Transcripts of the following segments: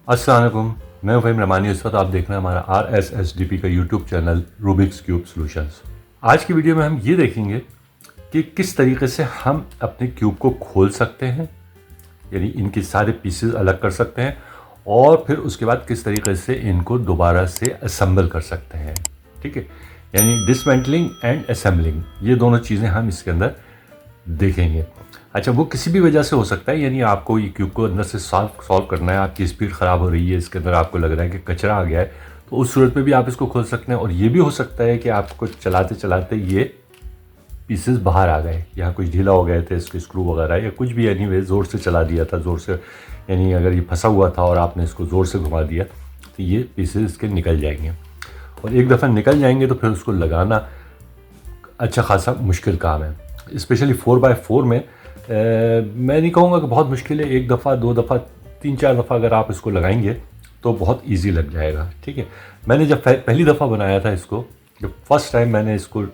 अस्सलाम वालेकुम, मैं हूं फ़हीम रमानी। इस वक्त आप देख रहे हैं हमारा RSSDP का YouTube channel Rubik's cube solutions. आज की वीडियो में हम ये देखेंगे कि किस तरीके से हम अपने क्यूब को खोल सकते हैं, यानी इनके सारे पीसेस अलग कर सकते हैं और फिर उसके बाद किस तरीके से इनको दोबारा से असेंबल कर सकते हैं। ठीक है, यानी डिसमेंटलिंग एंड असेंबलिंग, ये दोनों चीज़ें हम इसके अंदर देखेंगे। अच्छा, वो किसी भी वजह से हो सकता है, यानी आपको ये क्यूब को अंदर से सॉल्व करना है, आपकी स्पीड ख़राब हो रही है, इसके अंदर आपको लग रहा है कि कचरा आ गया है, तो उस सूरत में भी आप इसको खोल सकते हैं। और ये भी हो सकता है कि आपको चलाते चलाते ये पीसेस बाहर आ गए, यहाँ कुछ ढीला हो गए थे इसके स्क्रू वगैरह या कुछ भी, एनीवे ज़ोर से चला दिया था, ज़ोर से, यानी अगर ये फंसा हुआ था और आपने इसको ज़ोर से घुमा दिया तो ये पीसेस इसके निकल जाएंगे। और एक दफ़ा निकल जाएंगे तो फिर उसको लगाना अच्छा खासा मुश्किल काम है। स्पेशली 4x4 में मैं नहीं कहूँगा कि बहुत मुश्किल है, एक दफ़ा, दो दफ़ा, तीन चार दफ़ा अगर आप इसको लगाएंगे तो बहुत इजी लग जाएगा। ठीक है, मैंने जब पहली दफ़ा बनाया था इसको, जब फर्स्ट टाइम मैंने इसको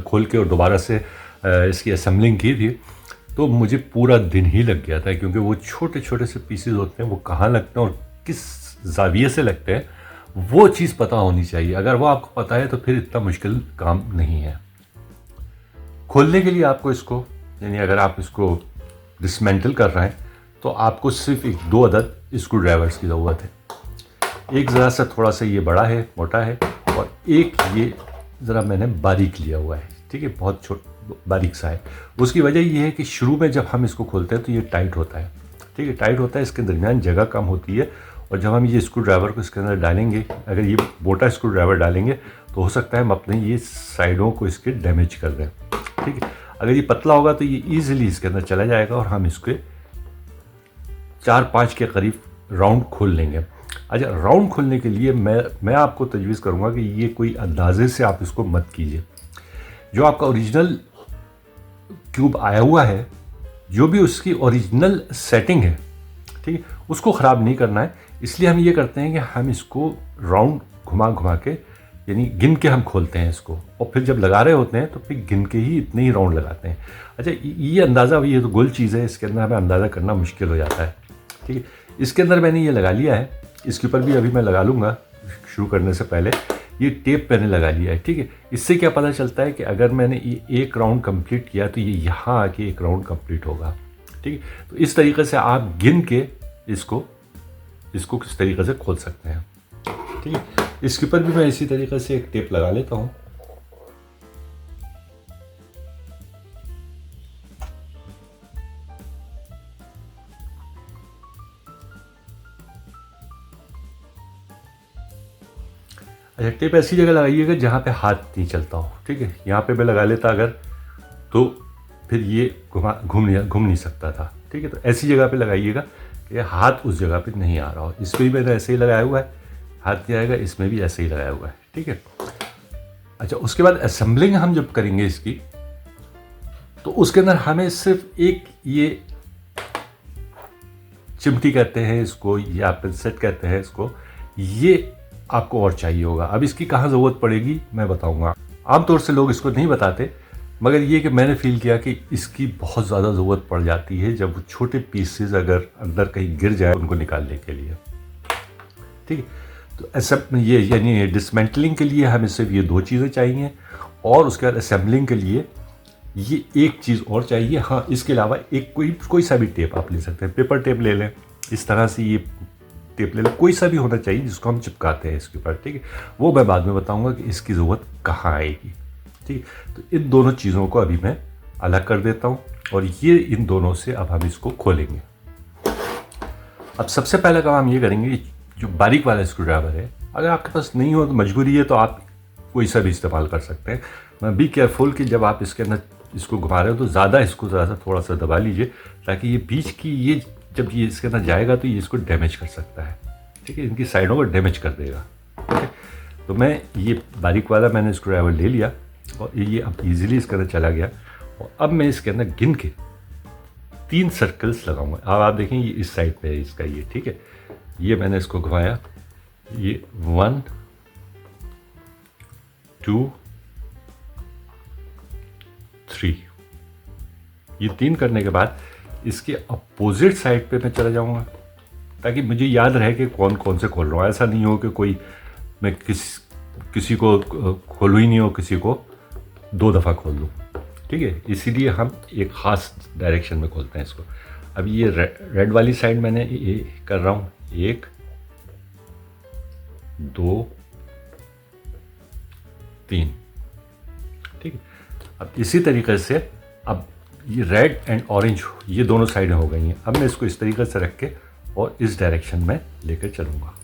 खोल के और दोबारा से इसकी असेंबलिंग की थी, तो मुझे पूरा दिन ही लग गया था, क्योंकि वो छोटे छोटे से पीसेस होते हैं, वो कहाँ लगते हैं और किस जाविये से लगते हैं, वो चीज़ पता होनी चाहिए। अगर वो आपको पता है तो फिर इतना मुश्किल काम नहीं है। खोलने के लिए आपको इसको, यानी अगर आप इसको डिसमेंटल कर रहे हैं तो आपको सिर्फ एक दो अदद स्क्रू ड्राइवर्स की ज़रूरत है। एक ज़रा सा थोड़ा सा ये बड़ा है, मोटा है, और एक ये ज़रा मैंने बारीक लिया हुआ है। ठीक है, बहुत बारीक सा है। उसकी वजह ये है कि शुरू में जब हम इसको खोलते हैं तो ये टाइट होता है। ठीक है, टाइट होता है, इसके दरमियान जगह कम होती है, और जब हम ये स्क्रू ड्राइवर को इसके अंदर डालेंगे, अगर ये मोटा स्क्रू ड्राइवर डालेंगे तो हो सकता है हम अपने ये साइडों को इसके डैमेज कर दें। ठीक है, अगर ये पतला होगा तो ये ईजिली इसके अंदर चला जाएगा और हम इसके 4-5 के करीब राउंड खोल लेंगे। अच्छा, राउंड खोलने के लिए मैं आपको तजवीज़ करूँगा कि ये कोई अंदाजे से आप इसको मत कीजिए। जो आपका ओरिजिनल क्यूब आया हुआ है, जो भी उसकी ओरिजिनल सेटिंग है, ठीक है, उसको ख़राब नहीं करना है। इसलिए हम ये करते हैं कि हम इसको राउंड घुमा घुमा के, यानी गिन के हम खोलते हैं इसको, और फिर जब लगा रहे होते हैं तो फिर गिन के ही इतने ही राउंड लगाते हैं। अच्छा, ये अंदाज़ा, ये तो गोल चीज़ है, इसके अंदर हमें अंदाज़ा करना मुश्किल हो जाता है। ठीक है, इसके अंदर मैंने ये लगा लिया है, इसके ऊपर भी अभी मैं लगा लूँगा शुरू करने से पहले। ये टेप मैंने लगा लिया है। ठीक है, इससे क्या पता चलता है कि अगर मैंने ये एक राउंड कंप्लीट किया तो ये यहाँ आके एक राउंड कंप्लीट होगा। ठीक है, तो इस तरीके से आप गिन के इसको किस तरीके से खोल सकते हैं। ठीक है, इसके ऊपर भी मैं इसी तरीके से एक टेप लगा लेता हूँ। अच्छा, टेप ऐसी जगह लगाइएगा जहाँ पे हाथ नहीं चलता हो। ठीक है, यहाँ पे मैं लगा लेता अगर, तो फिर ये घूम नहीं सकता था। ठीक है, तो ऐसी जगह पे लगाइएगा कि हाथ उस जगह पे नहीं आ रहा हो। इस पर भी मैंने ऐसे ही लगाया हुआ है, हाथ नहीं आएगा, इसमें भी ऐसे ही लगाया हुआ है। ठीक है, अच्छा, उसके बाद असेंबलिंग हम जब करेंगे इसकी, तो उसके अंदर हमें सिर्फ एक ये चिमटी कहते हैं इसको, या पिंसेट कहते हैं इसको, ये आपको और चाहिए होगा। अब इसकी कहाँ ज़रूरत पड़ेगी मैं बताऊंगा। आमतौर से लोग इसको नहीं बताते, मगर ये कि मैंने फील किया कि इसकी बहुत ज़्यादा ज़रूरत पड़ जाती है जब छोटे पीसेस अगर अंदर कहीं गिर जाए उनको निकालने के लिए। ठीक है, तो ऐसा ये, यानी डिसमेंटलिंग के लिए हमें सिर्फ ये दो चीज़ें चाहिए, और उसके बाद असेंबलिंग के लिए ये एक चीज़ और चाहिए। हाँ, इसके अलावा एक कोई सा भी टेप आप ले सकते हैं, पेपर टेप ले लें, इस तरह से ये टेप ले लें, कोई सा भी होना चाहिए जिसको हम चिपकाते हैं इसके ऊपर। ठीक है, वो मैं बाद में बताऊंगा कि इसकी ज़रूरत कहाँ आएगी। ठीक है, तो इन दोनों चीज़ों को अभी मैं अलग कर देता हूँ, और ये इन दोनों से अब हम इसको खोलेंगे। अब सबसे पहला काम हम ये करेंगे, जो बारीक वाला स्क्रू ड्राइवर है, अगर आपके पास नहीं हो तो मजबूरी है, तो आप कोई सा भी इस्तेमाल कर सकते हैं। मैं बी केयरफुल कि जब आप इसके अंदर इसको घुमा रहे हो तो ज़्यादा इसको ज़रा सा थोड़ा सा दबा लीजिए, ताकि ये बीच की, ये जब ये इसके अंदर जाएगा तो ये इसको डैमेज कर सकता है। ठीक है, इनकी साइडों को डैमेज कर देगा। ठीक है, तो मैं ये बारीक वाला मैंने स्क्रू ड्राइवर ले लिया, और ये अब ईजिली इसके अंदर चला गया, और अब मैं इसके अंदर गिन के 3 सर्कल्स लगाऊंगा। अब आप देखें, ये इस साइड पे है इसका ये। ठीक है, ये मैंने इसको घुमाया, ये 1 2 3, ये 3 करने के बाद इसके अपोजिट साइड पे मैं चला जाऊंगा। ताकि मुझे याद रहे कि कौन कौन से खोल रहा हूँ। ऐसा नहीं हो कि कोई मैं किसी को खोलूँ ही नहीं हो, किसी को 2 दफ़ा खोल लूँ। ठीक है, इसीलिए हम एक ख़ास डायरेक्शन में खोलते हैं इसको। अब ये रेड वाली साइड मैंने ये कर रहा हूँ, 1 2 3। ठीक है, अब इसी तरीके से अब ये रेड एंड ऑरेंज ये दोनों साइडें हो गई हैं। अब मैं इसको इस तरीके से रख के और इस डायरेक्शन में लेकर चलूँगा।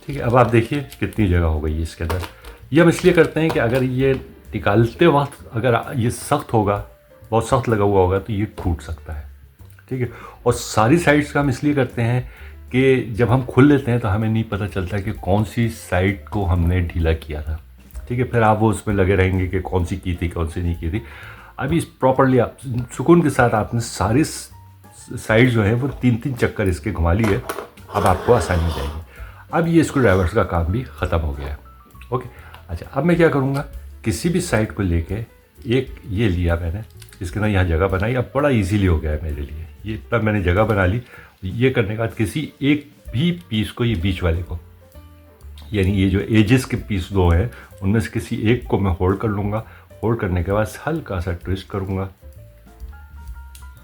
ठीक है, अब आप देखिए कितनी जगह हो गई है इसके अंदर। ये हम इसलिए करते हैं कि अगर ये निकालते वक्त अगर ये सख्त होगा, बहुत सख्त लगा हुआ होगा, तो ये टूट सकता है। ठीक है, और सारी साइड्स का हम इसलिए करते हैं कि जब हम खोल लेते हैं तो हमें नहीं पता चलता कि कौन सी साइड को हमने ढीला किया था। ठीक है, फिर आप वो उसमें लगे रहेंगे कि कौन सी की थी, कौन सी नहीं की थी। अभी प्रॉपरली आप सुकून के साथ आपने सारी साइड जो है वो 3-3 चक्कर इसके घुमा लिए। अब आपको आसानी हो जाएगी। अब ये स्क्रू ड्राइवर्स का काम भी ख़त्म हो गया है। ओके, अच्छा, अब मैं क्या करूँगा, किसी भी साइड को लेके एक ये लिया मैंने, इसके अंदर यहाँ जगह बनाई। अब बड़ा इजीली हो गया है मेरे लिए। ये तब मैंने जगह बना ली। ये करने के बाद किसी एक भी पीस को, ये बीच वाले को, यानी ये जो एजेस के पीस 2 हैं, उनमें से किसी एक को मैं होल्ड कर लूँगा। होल्ड करने के बाद हल्का सा ट्विस्ट करूँगा।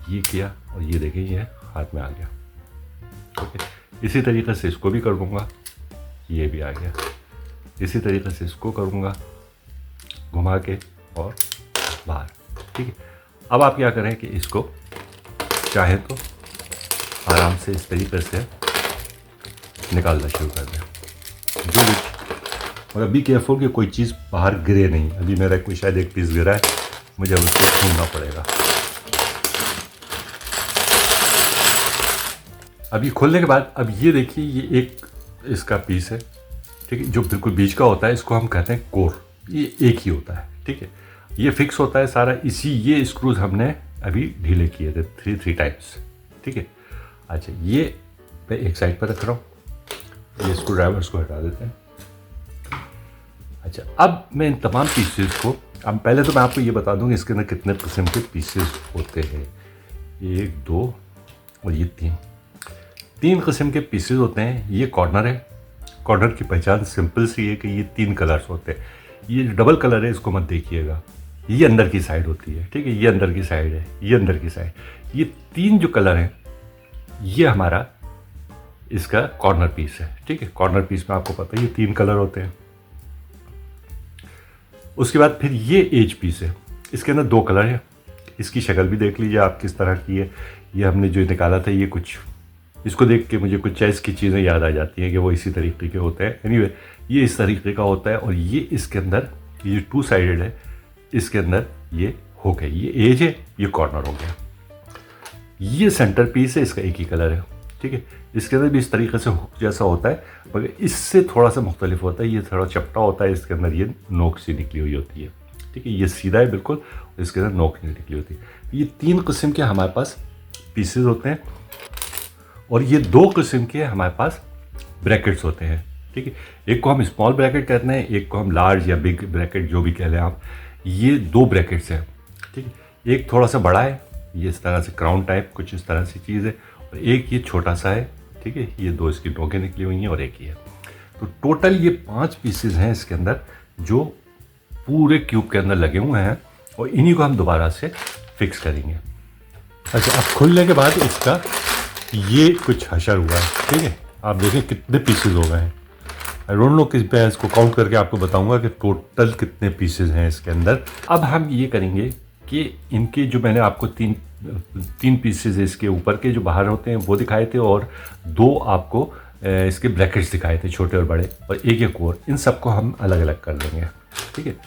ये किया और ये देखिए ये हाथ में आ गया। ओके, इसी तरीके से इसको भी कर दूँगा, ये भी आ गया। इसी तरीके से इसको करूँगा घुमा के और बाहर। ठीक है, अब आप क्या करें कि इसको चाहे तो आराम से इस तरीके से निकालना शुरू कर दें। जो भी, मगर बी केयरफुल कि कोई चीज़ बाहर गिरे नहीं। अभी मेरा कोई शायद एक पीस गिरा है, मुझे अब उसको ढूंढना पड़ेगा। अभी खोलने के बाद अब ये देखिए, ये एक इसका पीस है। ठीक है, जो बिल्कुल बीच का होता है, इसको हम कहते हैं कोर। ये एक ही होता है। ठीक है, ये फिक्स होता है सारा। इसी ये स्क्रूज हमने अभी ढीले किए थे 3 टाइम्स। ठीक है, अच्छा, ये मैं एक साइड पर रख रहा हूँ। ये स्क्रू ड्राइवर्स को हटा देते हैं। अच्छा, अब मैं इन तमाम पीसेस को, अब पहले तो मैं आपको ये बता दूँ कि इसके अंदर कितने किस्म के पीसेस होते हैं। 1 2 और ये 3 किस्म के पीसेस होते हैं। ये कॉर्नर है। कॉर्नर की पहचान सिंपल सी है कि ये 3 कलर्स होते हैं। ये डबल कलर है, इसको मत देखिएगा। ये अंदर की साइड होती है। ठीक है, ये अंदर की साइड है, ये अंदर की साइड। ये 3 जो कलर हैं, ये हमारा इसका कॉर्नर पीस है। ठीक है, कॉर्नर पीस में आपको पता है ये 3 कलर होते हैं। उसके बाद फिर ये एज पीस है। इसके अंदर 2 कलर है। इसकी शक्ल भी देख लीजिए आप किस तरह की है। ये हमने जो निकाला था, ये कुछ, इसको देख के मुझे कुछ चेस की चीज़ें याद आ जाती हैं कि वो इसी तरीके के होते हैं। एनीवे, ये इस तरीके का होता है। और ये इसके अंदर ये 2 साइडेड है, इसके अंदर ये हो गया, ये एज है, ये कॉर्नर हो गया। ये सेंटर पीस है, इसका एक ही कलर है। ठीक है, इसके अंदर भी इस तरीके से हुक जैसा होता है, मगर इससे थोड़ा सा मुख्तलिफ होता है। ये थोड़ा चपटा होता है, इसके अंदर ये नोक सी निकली हुई होती है। ठीक है, ये सीधा है बिल्कुल, इसके अंदर नोक नहीं निकली होती। ये 3 किस्म के हमारे पास पीसेस होते हैं। और ये 2 किस्म के हमारे पास ब्रैकेट्स होते हैं। ठीक है, एक को हम स्मॉल ब्रैकेट कहते हैं, एक को हम लार्ज या बिग ब्रैकेट, जो भी कह लें आप। ये 2 ब्रैकेट्स हैं। ठीक है, एक थोड़ा सा बड़ा है, ये इस तरह से क्राउन टाइप कुछ इस तरह से चीज़ है, और एक ये छोटा सा है। ठीक है, ये 2 इसकी नोकें निकली हुई हैं और एक ही है। तो टोटल ये 5 पीसेस हैं इसके अंदर, जो पूरे क्यूब के अंदर लगे हुए हैं, और इन्हीं को हम दोबारा से फिक्स करेंगे। अच्छा, अब खुलने के बाद इसका ये कुछ हशर हुआ है। ठीक है, आप देखें कितने पीसेस हो गए हैं। आई डोंट नो किस मैं इसको काउंट करके आपको बताऊंगा कि टोटल कितने पीसेस हैं इसके अंदर। अब हम ये करेंगे कि इनके जो मैंने आपको तीन पीसेस इसके ऊपर के जो बाहर होते हैं वो दिखाए थे, और 2 आपको इसके ब्रैकेट्स दिखाए थे, छोटे और बड़े, और एक कोर। इन सबको हम अलग अलग कर देंगे। ठीक है,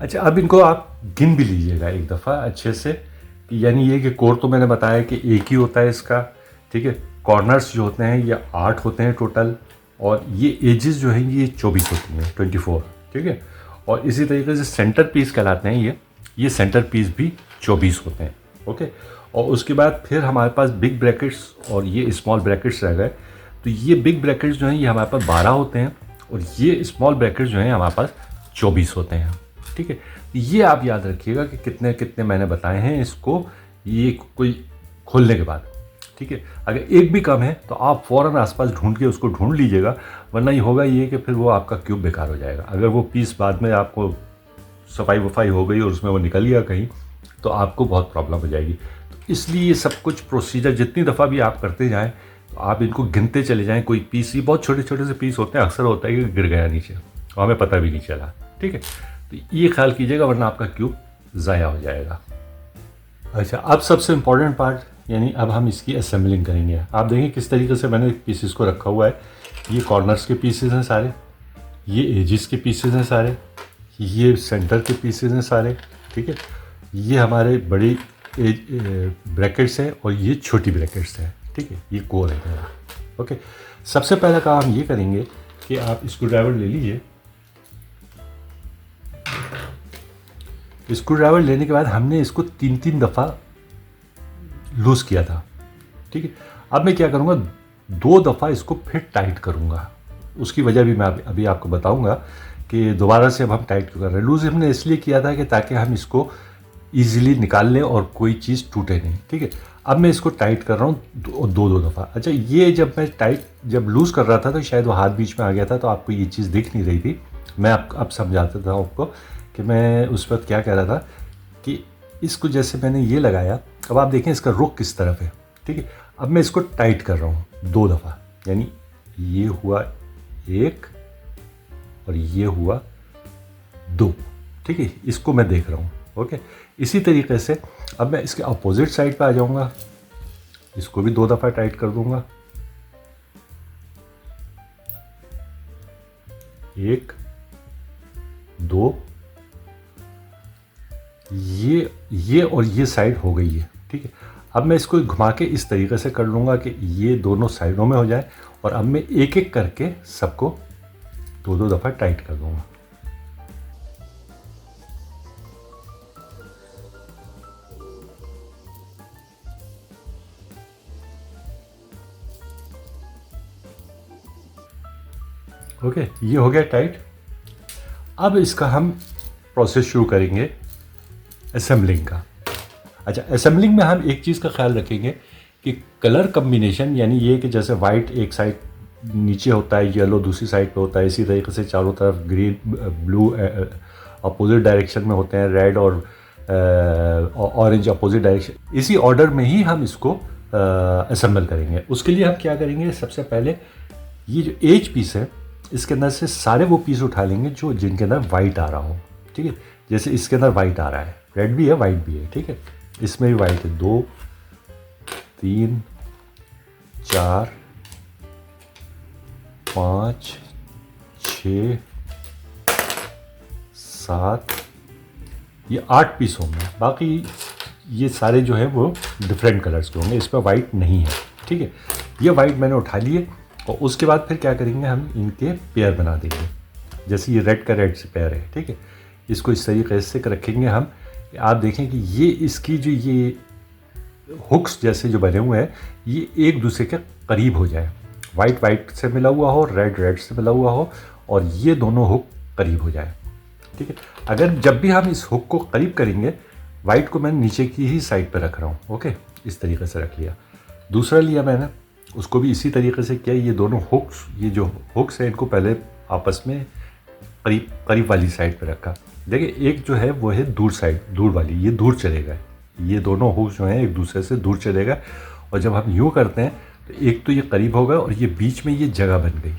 अच्छा, अब इनको आप गिन भी लीजिएगा एक दफ़ा अच्छे से, यानी ये कि कोर तो मैंने बताया कि एक ही होता है इसका, ठीक है। कॉर्नर्स जो होते हैं ये 8 होते हैं टोटल, और ये एजेस जो हैं ये 24 होती हैं, 24, ठीक है। और इसी तरीके से सेंटर पीस कहलाते हैं ये सेंटर पीस भी 24 होते हैं, ओके। और उसके बाद फिर हमारे पास बिग ब्रैकेट्स और ये स्मॉल ब्रैकेट्स रह गए। तो ये बिग ब्रैकेट्स जो हैं ये हमारे पास 12 होते हैं, और ये स्मॉल ब्रैकेट्स जो हैं हमारे पास 24 होते हैं, ठीक है। ये आप याद रखिएगा कि कितने कितने मैंने बताए हैं इसको, ये कोई खोलने के बाद, ठीक है। अगर एक भी कम है तो आप फ़ौरन आसपास ढूंढ के उसको ढूंढ लीजिएगा, वरना ये होगा ये कि फिर वो आपका क्यूब बेकार हो जाएगा। अगर वो पीस बाद में आपको सफाई वफाई हो गई और उसमें वो निकल गया कहीं, तो आपको बहुत प्रॉब्लम हो जाएगी। तो इसलिए ये सब कुछ प्रोसीजर जितनी दफ़ा भी आप करते जाएँ, तो आप इनको गिनते चले जाएँ। कोई पीस, ये बहुत छोटे छोटे से पीस होते हैं, अक्सर होता है कि गिर गया नीचे और हमें पता भी नहीं चला, ठीक है। तो ये ख्याल कीजिएगा, वरना आपका क्यूब ज़ाया हो जाएगा। अच्छा, अब सबसे इम्पॉर्टेंट पार्ट, यानी अब हम इसकी असेंबलिंग करेंगे। आप देखें किस तरीके से मैंने पीसेस को रखा हुआ है। ये कॉर्नर्स के पीसेस हैं सारे, ये एजिस के पीसेस हैं सारे, ये सेंटर के पीसेस हैं सारे, ठीक है। ये हमारे बड़ी ब्रैकेट्स हैं और ये छोटी ब्रैकेट्स हैं, ठीक है। ये कोर है मेरा, ओके। सबसे पहला काम हम ये करेंगे कि आप स्क्रू ड्राइवर ले लीजिए। स्क्रू ड्राइवर लेने के बाद हमने इसको 3-3 दफ़ा लूज़ किया था, ठीक है। अब मैं क्या करूँगा, 2 दफ़ा इसको फिर टाइट करूँगा। उसकी वजह भी मैं अभी आपको बताऊँगा कि दोबारा से अब हम टाइट क्यों कर रहे हैं। लूज़ हमने इसलिए किया था कि ताकि हम इसको ईज़िली निकाल लें और कोई चीज़ टूटे नहीं, ठीक है। अब मैं इसको टाइट कर रहा हूँ 2-2 दफ़ा। अच्छा, ये जब लूज़ कर रहा था तो शायद वो हाथ बीच में आ गया था, तो आपको ये चीज़ दिख नहीं रही थी। मैं अब समझाता था आपको कि मैं उस वक्त क्या कह रहा था कि इसको जैसे मैंने ये लगाया, अब आप देखें इसका रुख किस तरफ है, ठीक है। अब मैं इसको टाइट कर रहा हूँ 2 दफ़ा, यानी ये हुआ 1 और ये हुआ 2, ठीक है। इसको मैं देख रहा हूँ, ओके। इसी तरीके से अब मैं इसके अपोजिट साइड पे आ जाऊँगा, इसको भी 2 दफ़ा टाइट कर दूँगा, 1 2, ये और ये साइड हो गई है, ठीक है। अब मैं इसको घुमा के इस तरीके से कर लूँगा कि ये दोनों साइडों में हो जाए, और अब मैं एक एक करके सबको 2-2 दफ़ा टाइट कर दूँगा। ओके, ये हो गया टाइट। अब इसका हम प्रोसेस शुरू करेंगे असेंबलिंग का। अच्छा, असेंबलिंग में हम एक चीज़ का ख्याल रखेंगे कि कलर कम्बिनेशन, यानी ये कि जैसे वाइट एक साइड नीचे होता है, येलो दूसरी साइड पे होता है, इसी तरीके से चारों तरफ ग्रीन ब्लू अपोजिट डायरेक्शन में होते हैं, रेड और ऑरेंज अपोजिट डायरेक्शन। इसी ऑर्डर में ही हम इसको असेंबल करेंगे। उसके लिए हम क्या करेंगे, सबसे पहले ये जो एज पीस है इसके अंदर से सारे वो पीस उठा लेंगे जो जिनके अंदर वाइट आ रहा हो, ठीक है। जैसे इसके अंदर वाइट आ रहा है, रेड भी है वाइट भी है, ठीक है। इसमें भी वाइट है, 2 3 4 5 6 7, ये 8 पीस होंगे। बाकी ये सारे जो है वो डिफरेंट कलर्स के होंगे, इसमें वाइट नहीं है, ठीक है। ये वाइट मैंने उठा लिए, और उसके बाद फिर क्या करेंगे, हम इनके पेयर बना देंगे। जैसे ये रेड का रेड से पेयर है, ठीक है। इसको इस तरीके से रखेंगे हम। आप देखें कि ये इसकी जो ये हुक्स जैसे जो बने हुए हैं, ये एक दूसरे के करीब हो जाए, वाइट वाइट से मिला हुआ हो, रेड रेड से मिला हुआ हो, और ये दोनों हुक करीब हो जाए, ठीक है। अगर जब भी हम इस हुक को करीब करेंगे, वाइट को मैं नीचे की ही साइड पर रख रहा हूँ, ओके। इस तरीके से रख लिया। दूसरा लिया मैंने, उसको भी इसी तरीके से किया। ये दोनों हुक्स, ये जो हुक्स हैं, इनको पहले आपस में करीब करीब वाली साइड पे रखा। देखिए, एक जो है वो है दूर साइड, दूर वाली, ये दूर चलेगा। ये दोनों हुक्स जो हैं एक दूसरे से दूर चलेगा, और जब हम यूँ करते हैं तो एक तो ये करीब होगा और ये बीच में ये जगह बन गई,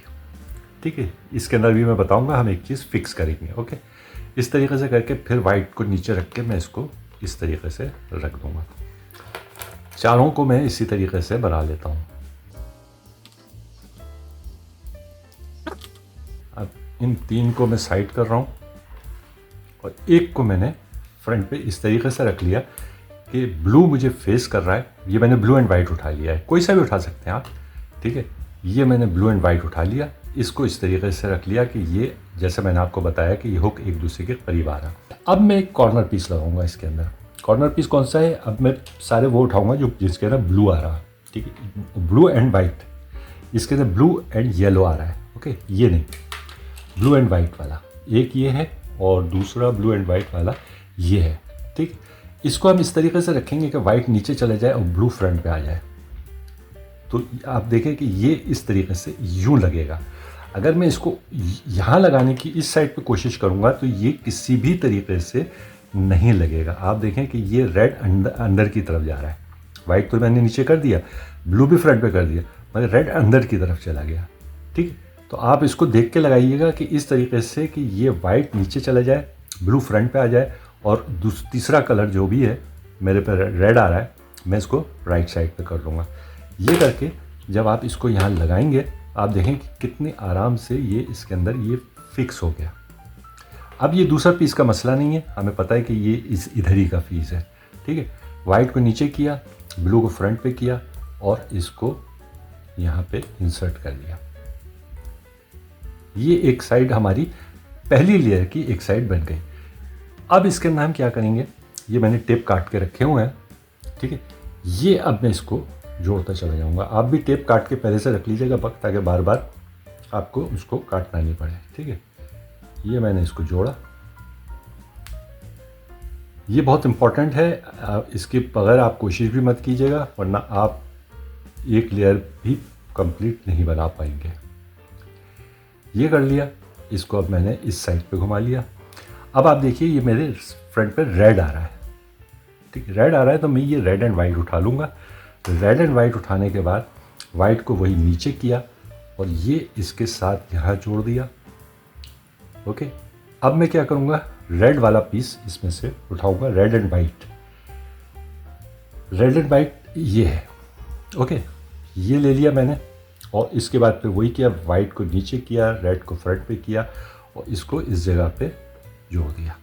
ठीक है। इसके अंदर भी मैं बताऊँगा, हम एक चीज़ फिक्स करेंगे, ओके। इस तरीके से करके फिर वाइट को नीचे रख के मैं इसको इस तरीके से रख दूँगा। चारों को मैं इसी तरीके से बना लेता हूँ। अब इन 3 को मैं साइड कर रहा हूँ, और एक को मैंने फ्रंट पे इस तरीके से रख लिया कि ब्लू मुझे फेस कर रहा है। ये मैंने ब्लू एंड वाइट उठा लिया है, कोई सा भी उठा सकते हैं आप, ठीक है। ये मैंने ब्लू एंड वाइट उठा लिया, इसको इस तरीके से रख लिया कि ये, जैसे मैंने आपको बताया कि ये हुक एक दूसरे के करीब आ रहा है। अब मैं एक कॉर्नर पीस लगाऊंगा इसके अंदर। कॉर्नर पीस कौन सा है? अब मैं सारे वो उठाऊंगा जो जिसके अंदर ब्लू आ रहा है, ठीक है, ब्लू एंड वाइट। इसके अंदर ब्लू एंड येलो आ रहा है, ओके, ये नहीं, ब्लू एंड वाइट वाला एक ये है और दूसरा ब्लू एंड वाइट वाला ये है, ठीक। इसको हम इस तरीके से रखेंगे कि वाइट नीचे चले जाए और ब्लू फ्रंट पे आ जाए। तो आप देखें कि ये इस तरीके से यूं लगेगा। अगर मैं इसको यहाँ लगाने की इस साइड पे कोशिश करूँगा तो ये किसी भी तरीके से नहीं लगेगा। आप देखें कि ये रेड अंदर की तरफ जा रहा है। वाइट तो मैंने नीचे कर दिया, ब्लू भी फ्रंट पे कर दिया, मगर रेड अंदर की तरफ चला गया, ठीक। तो आप इसको देख के लगाइएगा कि इस तरीके से कि ये वाइट नीचे चला जाए, ब्लू फ्रंट पे आ जाए और तीसरा कलर जो भी है मेरे पे रेड आ रहा है, मैं इसको राइट साइड पे कर लूँगा। ये करके जब आप इसको यहाँ लगाएंगे आप देखें कि कितने आराम से ये इसके अंदर ये फिक्स हो गया। अब ये दूसरा पीस का मसला नहीं है, हमें पता है कि ये इधर ही का पीस है, ठीक है। वाइट को नीचे किया, ब्लू को फ्रंट पे किया और इसको यहाँ पे इंसर्ट कर दिया। ये एक साइड हमारी पहली लेयर की एक साइड बन गई। अब इसके अंदर हम क्या करेंगे, ये मैंने टेप काट के रखे हुए हैं, ठीक है। ये अब मैं इसको जोड़ता चला जाऊंगा। आप भी टेप काट के पहले से रख लीजिएगा ताकि बार बार आपको उसको काटना नहीं पड़े, ठीक है। ये मैंने इसको जोड़ा। ये बहुत इंपॉर्टेंट है, इसके बगैर आप कोशिश भी मत कीजिएगा वरना आप एक लेयर भी कंप्लीट नहीं बना पाएंगे। ये कर लिया, इसको अब मैंने इस साइड पे घुमा लिया। अब आप देखिए ये मेरे फ्रंट पे रेड आ रहा है, ठीक है, रेड आ रहा है। तो मैं ये रेड एंड वाइट उठा लूँगा। रेड एंड वाइट उठाने के बाद वाइट को वही नीचे किया और ये इसके साथ यहाँ जोड़ दिया, ओके। अब मैं क्या करूँगा, रेड वाला पीस इसमें से उठाऊँगा, red and white. Red and white ये है, ओके, ये ले लिया मैंने और इसके बाद फिर वही किया, वाइट को नीचे किया, रेड को फ्रंट पे किया और इसको इस जगह पे जोड़ दिया।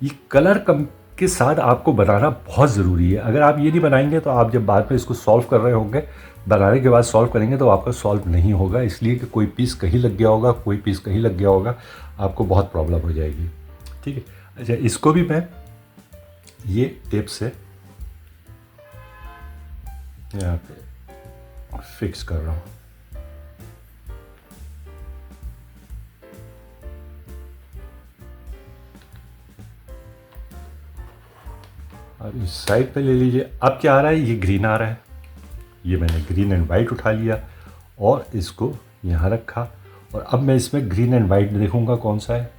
ये कलर कम के साथ आपको बनाना बहुत ज़रूरी है। अगर आप ये नहीं बनाएंगे तो आप जब बाद में इसको सॉल्व कर रहे होंगे, बनाने के बाद सॉल्व करेंगे तो आपका सॉल्व नहीं होगा, इसलिए कि कोई पीस कहीं लग गया होगा, कोई पीस कहीं लग गया होगा, आपको बहुत प्रॉब्लम हो जाएगी, ठीक है। अच्छा, इसको भी मैं ये टेप से यहाँ पे फिक्स कर रहा हूँ। अब इस साइड पे ले लीजिए। अब क्या आ रहा है, ये ग्रीन आ रहा है। ये मैंने ग्रीन एंड वाइट उठा लिया और इसको यहाँ रखा और अब मैं इसमें ग्रीन एंड वाइट देखूंगा कौन सा है।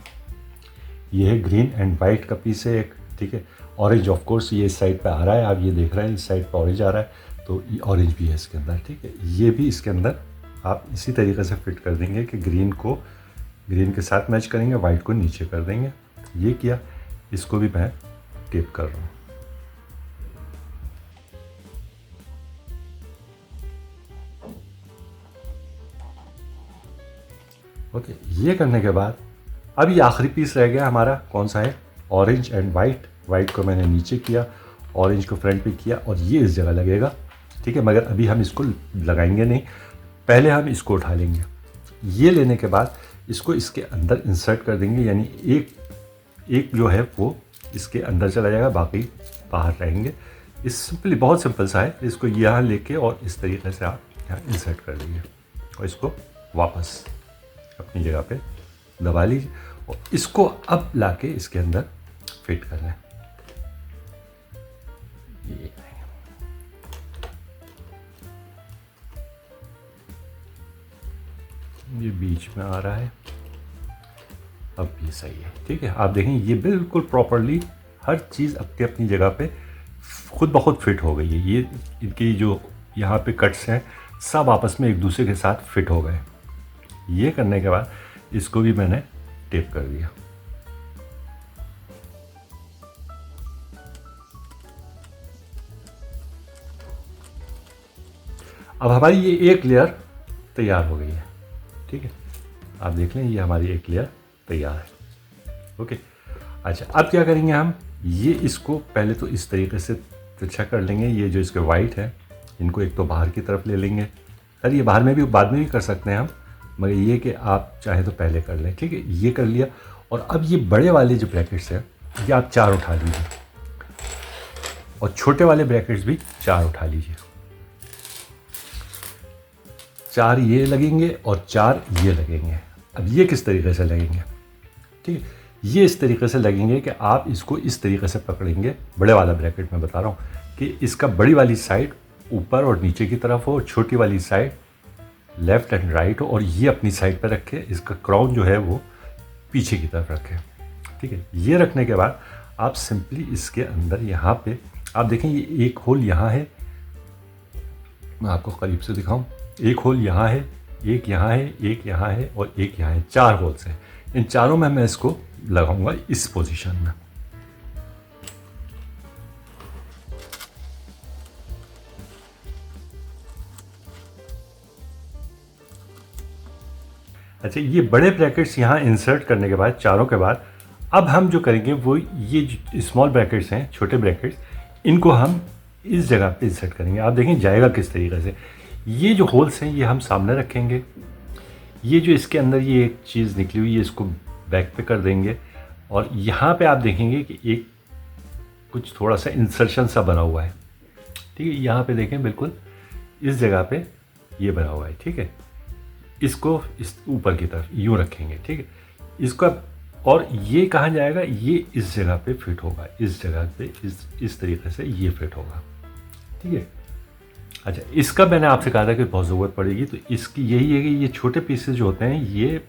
ये है ग्रीन एंड वाइट का पीस है एक, ठीक है। ऑरेंज ऑफ कोर्स ये इस साइड पे आ रहा है, आप ये देख रहे हैं इस साइड पे ऑरेंज आ रहा है, तो ये ऑरेंज भी है इसके अंदर, ठीक है। ये भी इसके अंदर आप इसी तरीके से फिट कर देंगे कि ग्रीन को ग्रीन के साथ मैच करेंगे, वाइट को नीचे कर देंगे। ये किया, इसको भी मैं टेप कर रहा हूँ। ओके, ये करने के बाद अब ये आखिरी पीस रह गया हमारा, कौन सा है, ऑरेंज एंड वाइट। वाइट को मैंने नीचे किया, ऑरेंज को फ्रंट पे किया और ये इस जगह लगेगा, ठीक है। मगर अभी हम इसको लगाएंगे नहीं, पहले हम इसको उठा लेंगे। ये लेने के बाद इसको इसके अंदर इंसर्ट कर देंगे, यानी एक जो है वो इसके अंदर चला जाएगा, बाकी बाहर रहेंगे। इस सिंपली बहुत सिंपल सा है। इसको यहाँ लेके और इस तरीके से आप यहाँ इंसर्ट कर देंगे और इसको वापस अपनी जगह पे दबा लीजिए और इसको अब लाके इसके अंदर फिट करना है। ये बीच में आ रहा है, अब ये सही है, ठीक है। आप देखें ये बिल्कुल प्रॉपरली हर चीज़ अपनी अपनी जगह पे खुद ब खुद फिट हो गई है। ये इनकी जो यहाँ पे कट्स हैं सब आपस में एक दूसरे के साथ फिट हो गए। ये करने के बाद इसको भी मैंने टेप कर दिया। अब हमारी ये एक लेयर तैयार हो गई है, ठीक है। आप देख लें ये हमारी एक लेयर तैयार है, ओके। अच्छा, अब क्या करेंगे हम, ये इसको पहले तो इस तरीके से तिरछा कर लेंगे। ये जो इसके वाइट है इनको एक तो बाहर की तरफ ले लेंगे। सर ये बाहर में भी बाद में भी कर सकते हैं हम, मगर ये कि आप चाहे तो पहले कर लें। ठीक है, ये कर लिया। और अब ये बड़े वाले जो ब्रैकेट्स हैं ये आप 4 उठा लीजिए, और छोटे वाले ब्रैकेट्स भी 4 उठा लीजिए। 4 ये लगेंगे और 4 ये लगेंगे। अब ये किस तरीके से लगेंगे, ठीक है, ये इस तरीके से लगेंगे कि आप इसको इस तरीके से पकड़ेंगे। बड़े वाला ब्रैकेट मैं बता रहा हूँ कि इसका बड़ी वाली साइड ऊपर और नीचे की तरफ हो, छोटी वाली साइड लेफ़्ट एंड राइट हो, और ये अपनी साइड पर रखे। इसका क्राउन जो है वो पीछे की तरफ रखें। ठीक है, ये रखने के बाद आप सिंपली इसके अंदर यहाँ पे आप देखें, ये एक होल यहाँ है, मैं आपको करीब से दिखाऊं। एक होल यहाँ है, एक यहाँ है, एक यहाँ है और एक यहाँ है। 4 होल्स हैं। इन चारों में मैं इसको लगाऊंगा इस पोजीशन में। अच्छा, ये बड़े ब्रैकेट्स यहाँ इंसर्ट करने के बाद, चारों के बाद, अब हम जो करेंगे वो ये स्मॉल ब्रैकेट्स हैं, छोटे ब्रैकेट्स, इनको हम इस जगह पे इंसर्ट करेंगे। आप देखें जाएगा किस तरीके से। ये जो होल्स हैं ये हम सामने रखेंगे। ये जो इसके अंदर ये एक चीज़ निकली हुई है इसको बैक पे कर देंगे, और यहाँ पे आप देखेंगे कि एक कुछ थोड़ा सा इंसर्शन सा बना हुआ है। ठीक है, यहाँ पे देखें बिल्कुल इस जगह पे ये बना हुआ है। ठीक है, इसको इस ऊपर की तरफ यूँ रखेंगे। ठीक है, इसका, और ये कहाँ जाएगा, ये इस जगह पे फिट होगा, इस जगह पे इस तरीके से ये फिट होगा। ठीक है, अच्छा, इसका मैंने आपसे कहा था कि बहुत ज़रूरत पड़ेगी, तो इसकी यही है कि ये छोटे पीसेस जो होते हैं ये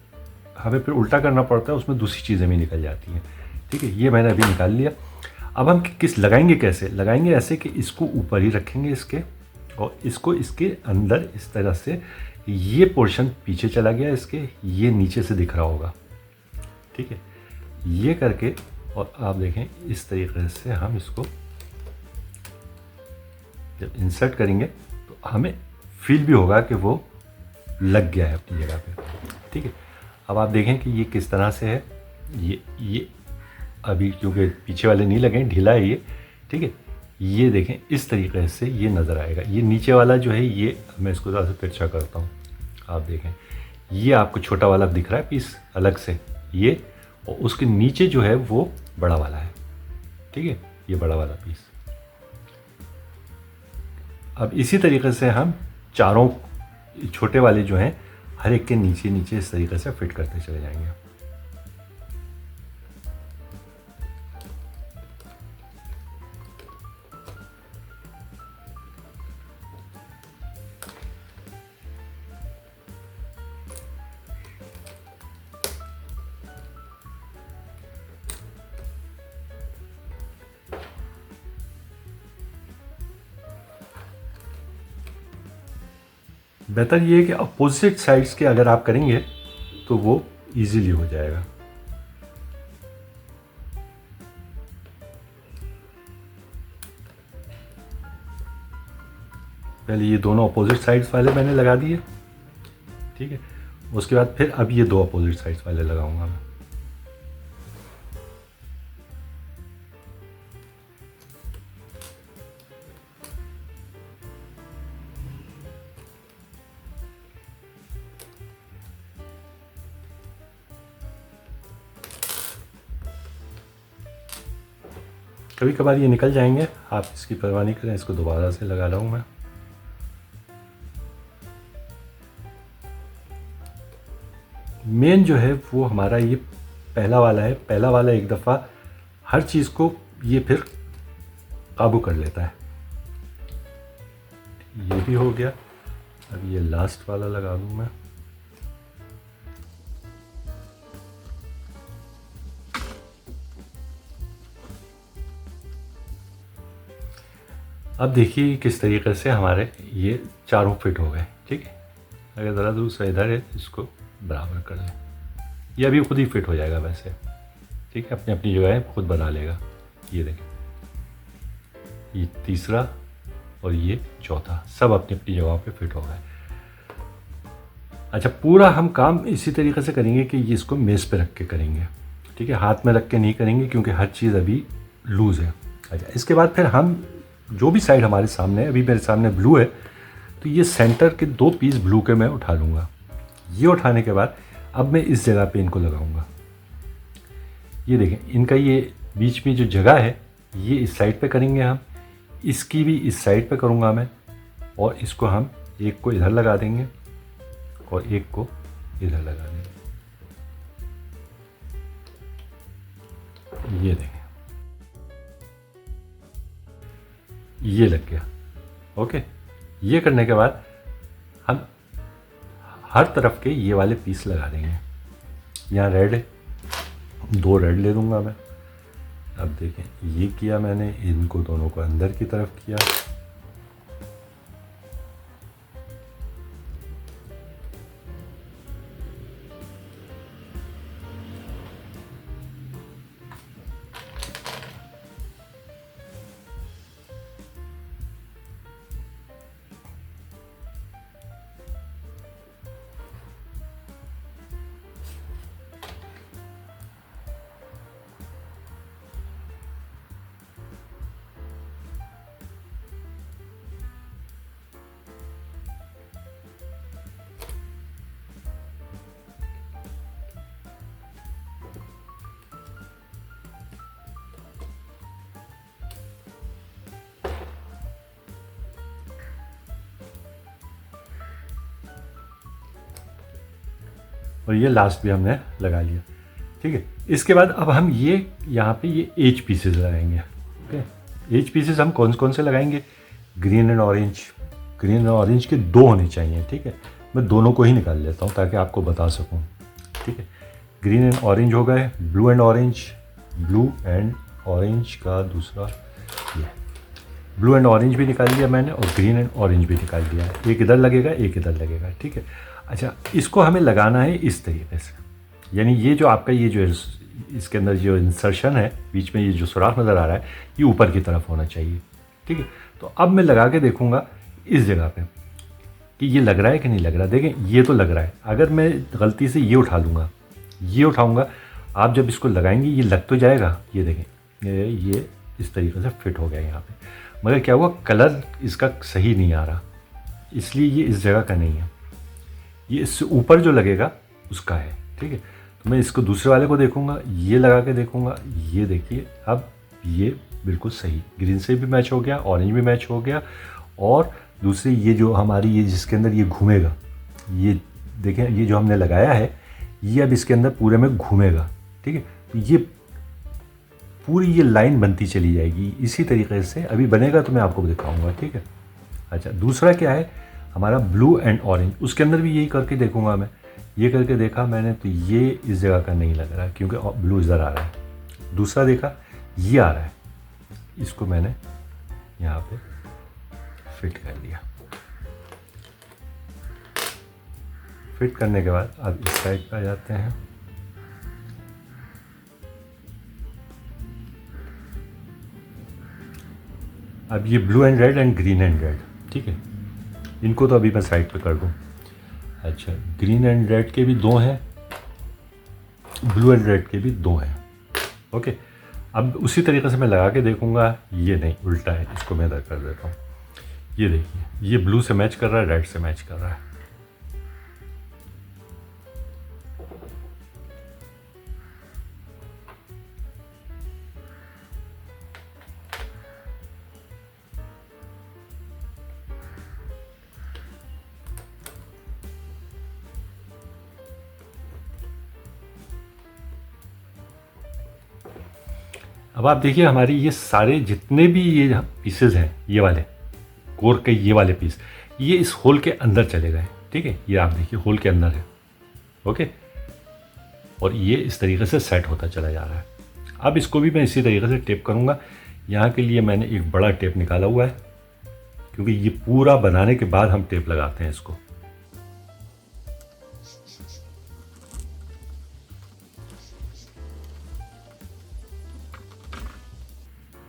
हमें फिर उल्टा करना पड़ता है, उसमें दूसरी चीज़ें भी निकल जाती हैं। ठीक है, ये मैंने अभी निकाल लिया। अब हम किस लगाएंगे, कैसे लगाएंगे, ऐसे कि इसको ऊपर ही रखेंगे इसके, और इसको इसके अंदर इस तरह से, ये पोर्शन पीछे चला गया इसके, ये नीचे से दिख रहा होगा। ठीक है, ये करके, और आप देखें इस तरीके से हम इसको जब इंसर्ट करेंगे तो हमें फील भी होगा कि वो लग गया है अपनी जगह पे। ठीक है, अब आप देखें कि ये किस तरह से है। ये अभी क्योंकि पीछे वाले नहीं लगे, ढीला है ये। ठीक है, ये देखें इस तरीके से ये नज़र आएगा। ये नीचे वाला जो है ये मैं इसको ज़्यादा तिरछा करता हूँ। आप देखें ये आपको छोटा वाला दिख रहा है पीस अलग से, ये, और उसके नीचे जो है वो बड़ा वाला है। ठीक है, ये बड़ा वाला पीस। अब इसी तरीके से हम चारों छोटे वाले जो हैं हर एक के नीचे नीचे इस तरीके से फिट करते चले जाएंगे। बेहतर ये है कि अपोजिट साइड्स के अगर आप करेंगे तो वो इजीली हो जाएगा। पहले ये दोनों अपोजिट साइड्स वाले मैंने लगा दिए। ठीक है, उसके बाद फिर अब ये 2 अपोजिट साइड्स वाले लगाऊंगा मैं। कभी कभार ये निकल जाएंगे, आप इसकी परवाह नहीं करें। इसको दोबारा से लगा रहा हूँ मैं। मेन जो है वो हमारा ये पहला वाला है। पहला वाला एक दफ़ा हर चीज़ को ये फिर काबू कर लेता है। ये भी हो गया। अब ये लास्ट वाला लगा दूँ मैं। अब देखिए किस तरीके से हमारे ये चारों फिट हो गए। ठीक है, अगर ज़रा दूसरा इधर है इसको बराबर कर लें। ये अभी खुद ही फिट हो जाएगा वैसे। ठीक है, अपनी अपनी जगह है, खुद बना लेगा। ये देखें, ये तीसरा और ये चौथा सब अपनी अपनी जगहों पे फिट हो गए। अच्छा, पूरा हम काम इसी तरीके से करेंगे कि ये इसको मेज़ पे रख के करेंगे। ठीक है, हाथ में रख के नहीं करेंगे क्योंकि हर चीज़ अभी लूज़ है। अच्छा, इसके बाद फिर हम जो भी साइड हमारे सामने है, अभी मेरे सामने ब्लू है, तो ये सेंटर के 2 पीस ब्लू के मैं उठा लूँगा। ये उठाने के बाद अब मैं इस जगह पे इनको लगाऊंगा। ये देखें, इनका ये बीच में जो जगह है ये इस साइड पे करेंगे हम, इसकी भी इस साइड पे करूँगा मैं, और इसको हम एक को इधर लगा देंगे और एक को इधर लगा देंगे। ये देखें, ये लग गया। ओके, ये करने के बाद हम हर तरफ के ये वाले पीस लगा देंगे। यहाँ रेड है, 2 रेड ले लूँगा मैं। अब देखें, ये किया मैंने, इनको दोनों को अंदर की तरफ किया। और ये लास्ट भी हमने लगा लिया। ठीक है, इसके बाद अब हम ये यहाँ पे ये एज पीसेस लगाएंगे। ओके, एज पीसेस हम कौन से लगाएंगे? Green and orange. Green and orange के 2 होने चाहिए। ठीक है, मैं दोनों को ही निकाल लेता हूँ ताकि आपको बता सकूँ। ठीक है, ग्रीन एंड ऑरेंज हो गए, blue and orange. Blue and orange का दूसरा ये, ब्लू एंड ऑरेंज भी निकाल लिया मैंने और ग्रीन एंड ऑरेंज भी निकाल दिया है। एक इधर लगेगा, एक इधर लगेगा। ठीक है, अच्छा, इसको हमें लगाना है इस तरीके से, यानी ये जो आपका ये जो इसके अंदर जो इंसर्शन है, बीच में ये जो सुराख नज़र आ रहा है, ये ऊपर की तरफ होना चाहिए। ठीक है, तो अब मैं लगा के देखूंगा इस जगह पे कि ये लग रहा है कि नहीं लग रहा। देखें, ये तो लग रहा है। अगर मैं गलती से ये उठा लूँगा, ये उठाऊँगा, आप जब इसको लगाएंगे ये लग तो जाएगा। ये देखें, ये इस तरीके से फिट हो गया यहाँ पे, मगर क्या हुआ, कलर इसका सही नहीं आ रहा, इसलिए ये इस जगह का नहीं है, ये इससे ऊपर जो लगेगा उसका है। ठीक है, तो मैं इसको दूसरे वाले को देखूंगा, ये लगा के देखूंगा। ये देखिए, अब ये बिल्कुल सही, ग्रीन से भी मैच हो गया, ऑरेंज भी मैच हो गया, और दूसरी ये जो हमारी ये जिसके अंदर ये घूमेगा, ये देखें, ये जो हमने लगाया है ये अब इसके अंदर पूरे में घूमेगा। ठीक है, तो ये पूरी ये लाइन बनती चली जाएगी इसी तरीके से। अभी बनेगा तो मैं आपको दिखाऊंगा। ठीक है, अच्छा, दूसरा क्या है हमारा, ब्लू एंड ऑरेंज। उसके अंदर भी यही करके देखूंगा मैं। ये करके देखा मैंने तो ये इस जगह का नहीं लग रहा है क्योंकि ब्लू इधर आ रहा है। दूसरा देखा, ये आ रहा है, इसको मैंने यहाँ पे फिट कर लिया। फिट करने के बाद अब इस साइड पे आ जाते हैं। अब ये blue and red and green and red. ठीक है, इनको तो अभी मैं साइड पे कर दूँ। अच्छा, ग्रीन एंड रेड के भी 2 हैं, ब्लू एंड रेड के भी 2 हैं। ओके, अब उसी तरीके से मैं लगा के देखूंगा। ये नहीं, उल्टा है, इसको मैं इधर कर देता हूँ। ये देखिए, ये ब्लू से मैच कर रहा है, रेड से मैच कर रहा है। अब आप देखिए, हमारी ये सारे जितने भी ये पीसेज हैं, ये वाले कोर के ये वाले पीस, ये इस होल के अंदर चले गए। ठीक है, ये आप देखिए होल के अंदर है। ओके, और ये इस तरीके से सेट होता चला जा रहा है। अब इसको भी मैं इसी तरीके से टेप करूँगा। यहाँ के लिए मैंने एक बड़ा टेप निकाला हुआ है क्योंकि ये पूरा बनाने के बाद हम टेप लगाते हैं इसको।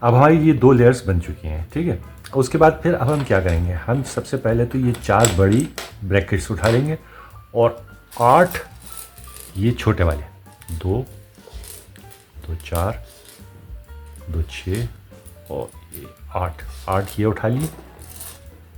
अब हमारी ये 2 लेयर्स बन चुकी हैं। ठीक है, उसके बाद फिर अब हम क्या करेंगे, हम सबसे पहले तो ये 4 बड़ी ब्रैकेट्स उठा लेंगे और 8 ये छोटे वाले, 2 2 4, 2 6 और ये 8 ये उठा लिए।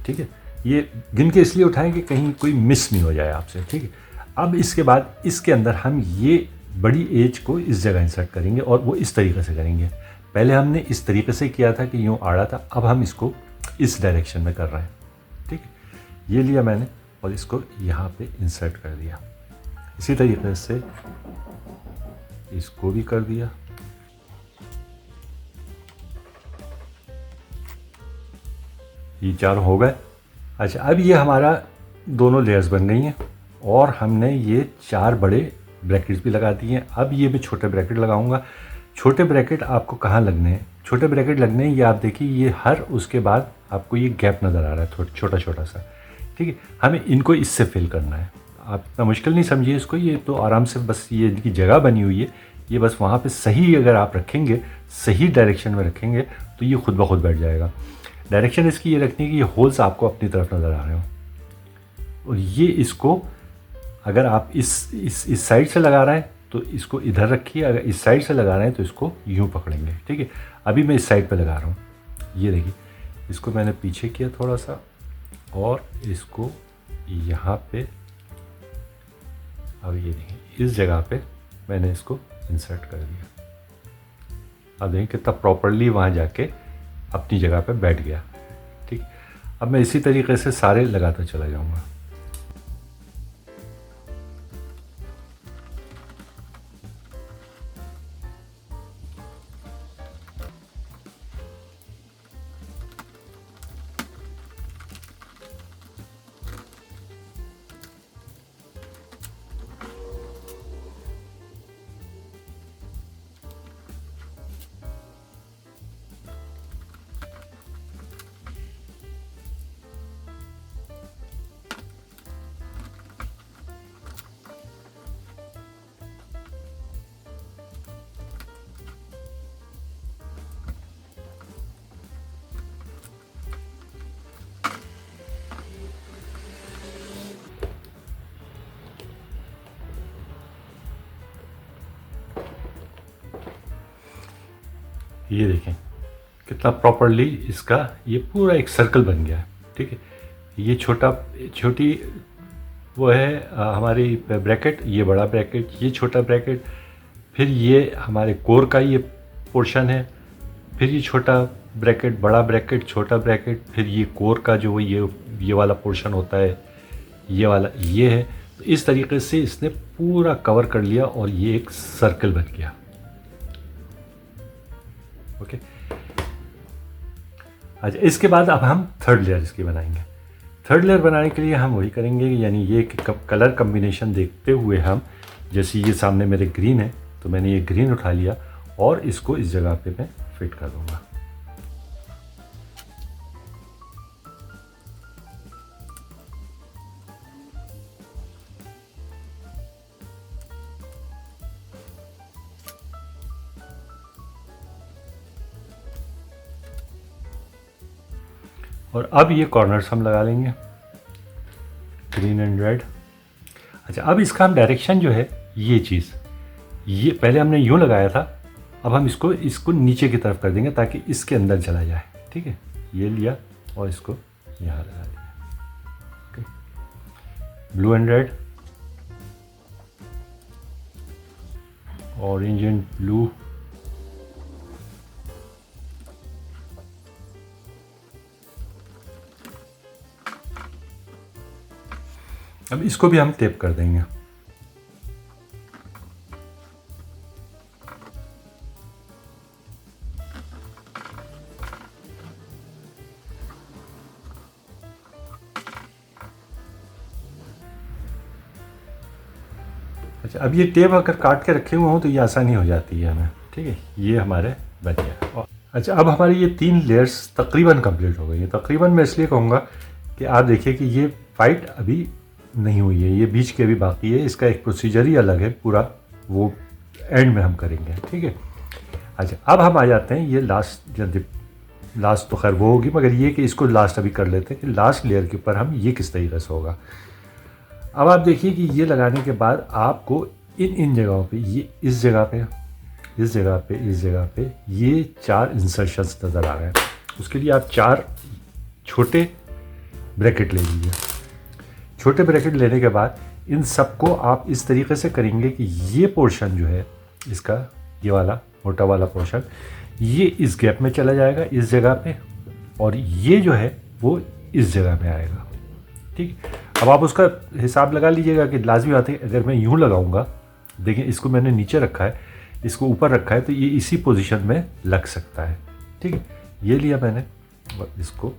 ठीक है, ये गिन के इसलिए उठाएं कि कहीं कोई मिस नहीं हो जाए आपसे। ठीक है, अब इसके बाद इसके अंदर हम ये बड़ी एज को इस जगह इंसर्ट करेंगे और वो इस तरीके से करेंगे। पहले हमने इस तरीके से किया था कि यूँ आड़ा था, अब हम इसको इस डायरेक्शन में कर रहे हैं। ठीक है, ये लिया मैंने और इसको यहाँ पे इंसर्ट कर दिया। इसी तरीके से इसको भी कर दिया। ये 4 हो गए। अच्छा, अब ये हमारा दोनों लेयर्स बन गई हैं और हमने ये 4 बड़े ब्रैकेट्स भी लगा दिए हैं। अब ये मैं छोटे ब्रैकेट लगाऊंगा। छोटे ब्रैकेट आपको कहाँ लगने हैं? छोटे ब्रैकेट लगने हैं, ये आप देखिए, ये हर उसके बाद आपको ये गैप नज़र आ रहा है छोटा छोटा सा। ठीक है, हमें इनको इससे फिल करना है। आप इतना मुश्किल नहीं समझिए इसको, ये तो आराम से बस ये इनकी जगह बनी हुई है, ये बस वहाँ पे सही अगर आप रखेंगे, सही डायरेक्शन में रखेंगे तो ये खुद ब खुद बैठ जाएगा। डायरेक्शन इसकी ये रखनी है कि ये होल्स आपको अपनी तरफ नज़र आ रहे हो और ये इसको अगर आप इस साइड से लगा रहे हैं तो इसको इधर रखिए, अगर इस साइड से लगा रहे हैं तो इसको यूँ पकड़ेंगे। ठीक है, अभी मैं इस साइड पे लगा रहा हूँ। ये देखिए, इसको मैंने पीछे किया थोड़ा सा और इसको यहाँ पे, अब ये देखिए इस जगह पे मैंने इसको इंसर्ट कर दिया। अब देखिए कितना प्रॉपरली वहाँ जाके अपनी जगह पे बैठ गया। ठीक, अब मैं इसी तरीके से सारे लगाता चला जाऊँगा। ये देखें कितना प्रॉपरली इसका ये पूरा एक सर्कल बन गया है। ठीक है, ये छोटी वो है हमारी ब्रैकेट, ये बड़ा ब्रैकेट, ये छोटा ब्रैकेट, फिर ये हमारे कोर का ये पोर्शन है, फिर ये छोटा ब्रैकेट, बड़ा ब्रैकेट, छोटा ब्रैकेट, फिर ये कोर का जो ये वाला पोर्शन होता है, ये वाला ये है। तो इस तरीके से इसने पूरा कवर कर लिया और ये एक सर्कल बन गया। ओके, अच्छा, इसके बाद अब हम थर्ड लेयर इसकी बनाएंगे। थर्ड लेयर बनाने के लिए हम वही करेंगे, यानी ये कलर कम्बिनेशन देखते हुए हम, जैसे ये सामने मेरे ग्रीन है तो मैंने ये ग्रीन उठा लिया और इसको इस जगह पे मैं फिट कर दूंगा। और अब ये कॉर्नर्स हम लगा लेंगे ग्रीन एंड रेड। अच्छा, अब इसका हम डायरेक्शन जो है, ये चीज़, ये पहले हमने यूँ लगाया था, अब हम इसको नीचे की तरफ कर देंगे ताकि इसके अंदर चला जाए। ठीक है, ये लिया और इसको यहाँ लगा दिया। Okay, blue and red, orange and blue, अब इसको भी हम टेप कर देंगे। अच्छा, अब ये टेप अगर काट के रखे हुए हों तो ये आसानी हो जाती है हमें। ठीक है, ये हमारे बन गया। अच्छा, अब हमारी ये 3 लेयर्स तकरीबन कंप्लीट हो गई है। तकरीबन मैं इसलिए कहूँगा कि आप देखिए कि ये फाइट अभी नहीं हुई है, ये बीच के अभी बाकी है। इसका एक प्रोसीजर ही अलग है पूरा, वो एंड में हम करेंगे। ठीक है, अच्छा, अब हम आ जाते हैं ये लास्ट तो खैर वो होगी, मगर ये कि इसको लास्ट अभी कर लेते हैं कि लास्ट लेयर के ऊपर हम ये किस तरीके से होगा। अब आप देखिए कि ये लगाने के बाद आपको इन जगहों पे, ये इस जगह पे इस जगह पे ये 4 इंसर्शंस नज़र आ रहे हैं। उसके लिए आप 4 छोटे ब्रैकेट ले लीजिए। छोटे ब्रैकेट लेने के बाद इन सबको आप इस तरीके से करेंगे कि ये पोर्शन जो है इसका, ये वाला मोटा वाला पोर्शन, ये इस गैप में चला जाएगा इस जगह पे, और ये जो है वो इस जगह में आएगा। ठीक, अब आप उसका हिसाब लगा लीजिएगा कि लाजमी बात है अगर मैं यूँ लगाऊंगा, देखिए इसको मैंने नीचे रखा है, इसको ऊपर रखा है, तो ये इसी पोजीशन में लग सकता है। ठीक है, ये लिया मैंने और इसको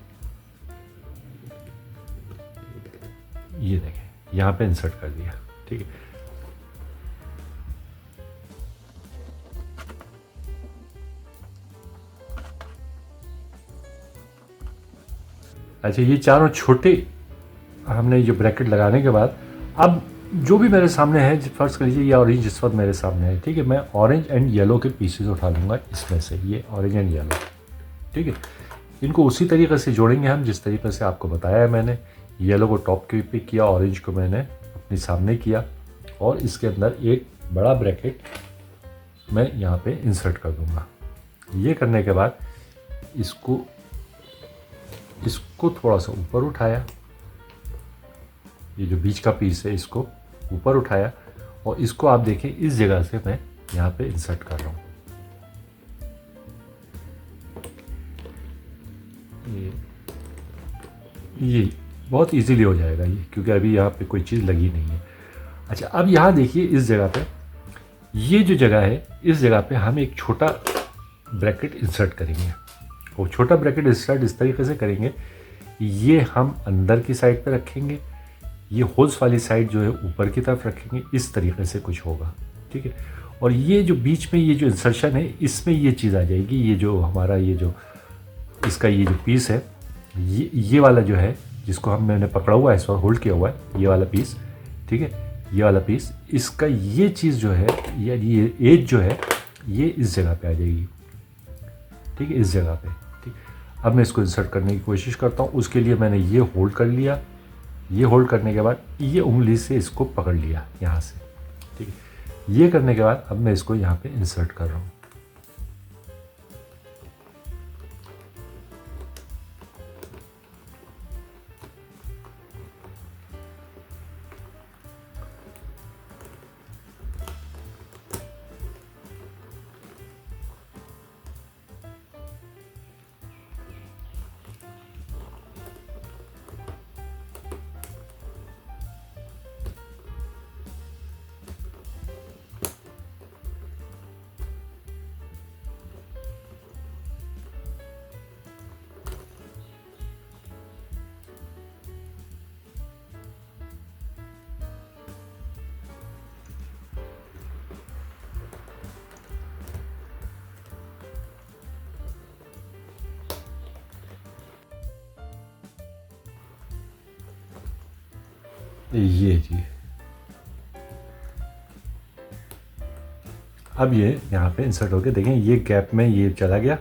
ये देखें यहाँ पे इंसर्ट कर दिया। ठीक है, अच्छा ये चारों छोटे हमने जो ब्रैकेट लगाने के बाद अब जो भी मेरे सामने है, फर्स्ट कर लीजिए ये ऑरेंज इस वक्त मेरे सामने है। ठीक है, मैं ऑरेंज एंड येलो के पीसेस उठा लूँगा इसमें से, ये ऑरेंज एंड येलो। ठीक है, इनको उसी तरीके से जोड़ेंगे हम जिस तरीके से आपको बताया है मैंने। येलो को टॉप के पे किया, ऑरेंज को मैंने अपने सामने किया, और इसके अंदर एक बड़ा ब्रैकेट मैं यहाँ पे इंसर्ट कर दूँगा। ये करने के बाद इसको थोड़ा सा ऊपर उठाया, ये जो बीच का पीस है इसको ऊपर उठाया, और इसको आप देखें इस जगह से मैं यहाँ पे इंसर्ट कर रहा हूँ। ये बहुत इजीली हो जाएगा ये, क्योंकि अभी यहाँ पे कोई चीज़ लगी नहीं है। अच्छा, अब यहाँ देखिए इस जगह पे, ये जो जगह है इस जगह पे हम एक छोटा ब्रैकेट इंसर्ट करेंगे। और छोटा ब्रैकेट इंसर्ट इस तरीके से करेंगे, ये हम अंदर की साइड पे रखेंगे, ये होल्स वाली साइड जो है ऊपर की तरफ रखेंगे, इस तरीके से कुछ होगा। ठीक है, और ये जो बीच में ये जो इंसर्शन है इसमें ये चीज़ आ जाएगी, ये जो हमारा ये जो इसका ये जो पीस है, ये वाला जो है जिसको मैंने पकड़ा हुआ है, इस पर होल्ड किया हुआ है, ये वाला पीस। ठीक है, ये वाला पीस, इसका ये चीज़ जो है, ये एज जो है ये इस जगह पे आ जाएगी। ठीक है, इस जगह पे। ठीक, अब मैं इसको इंसर्ट करने की कोशिश करता हूँ। उसके लिए मैंने ये होल्ड कर लिया, ये होल्ड करने के बाद ये उंगली से इसको पकड़ लिया यहाँ से। ठीक है, ये करने के बाद अब मैं इसको यहाँ पे इंसर्ट कर रहा हूँ। ये जी, अब ये यहाँ पे इंसर्ट हो गया। देखें ये गैप में ये चला गया,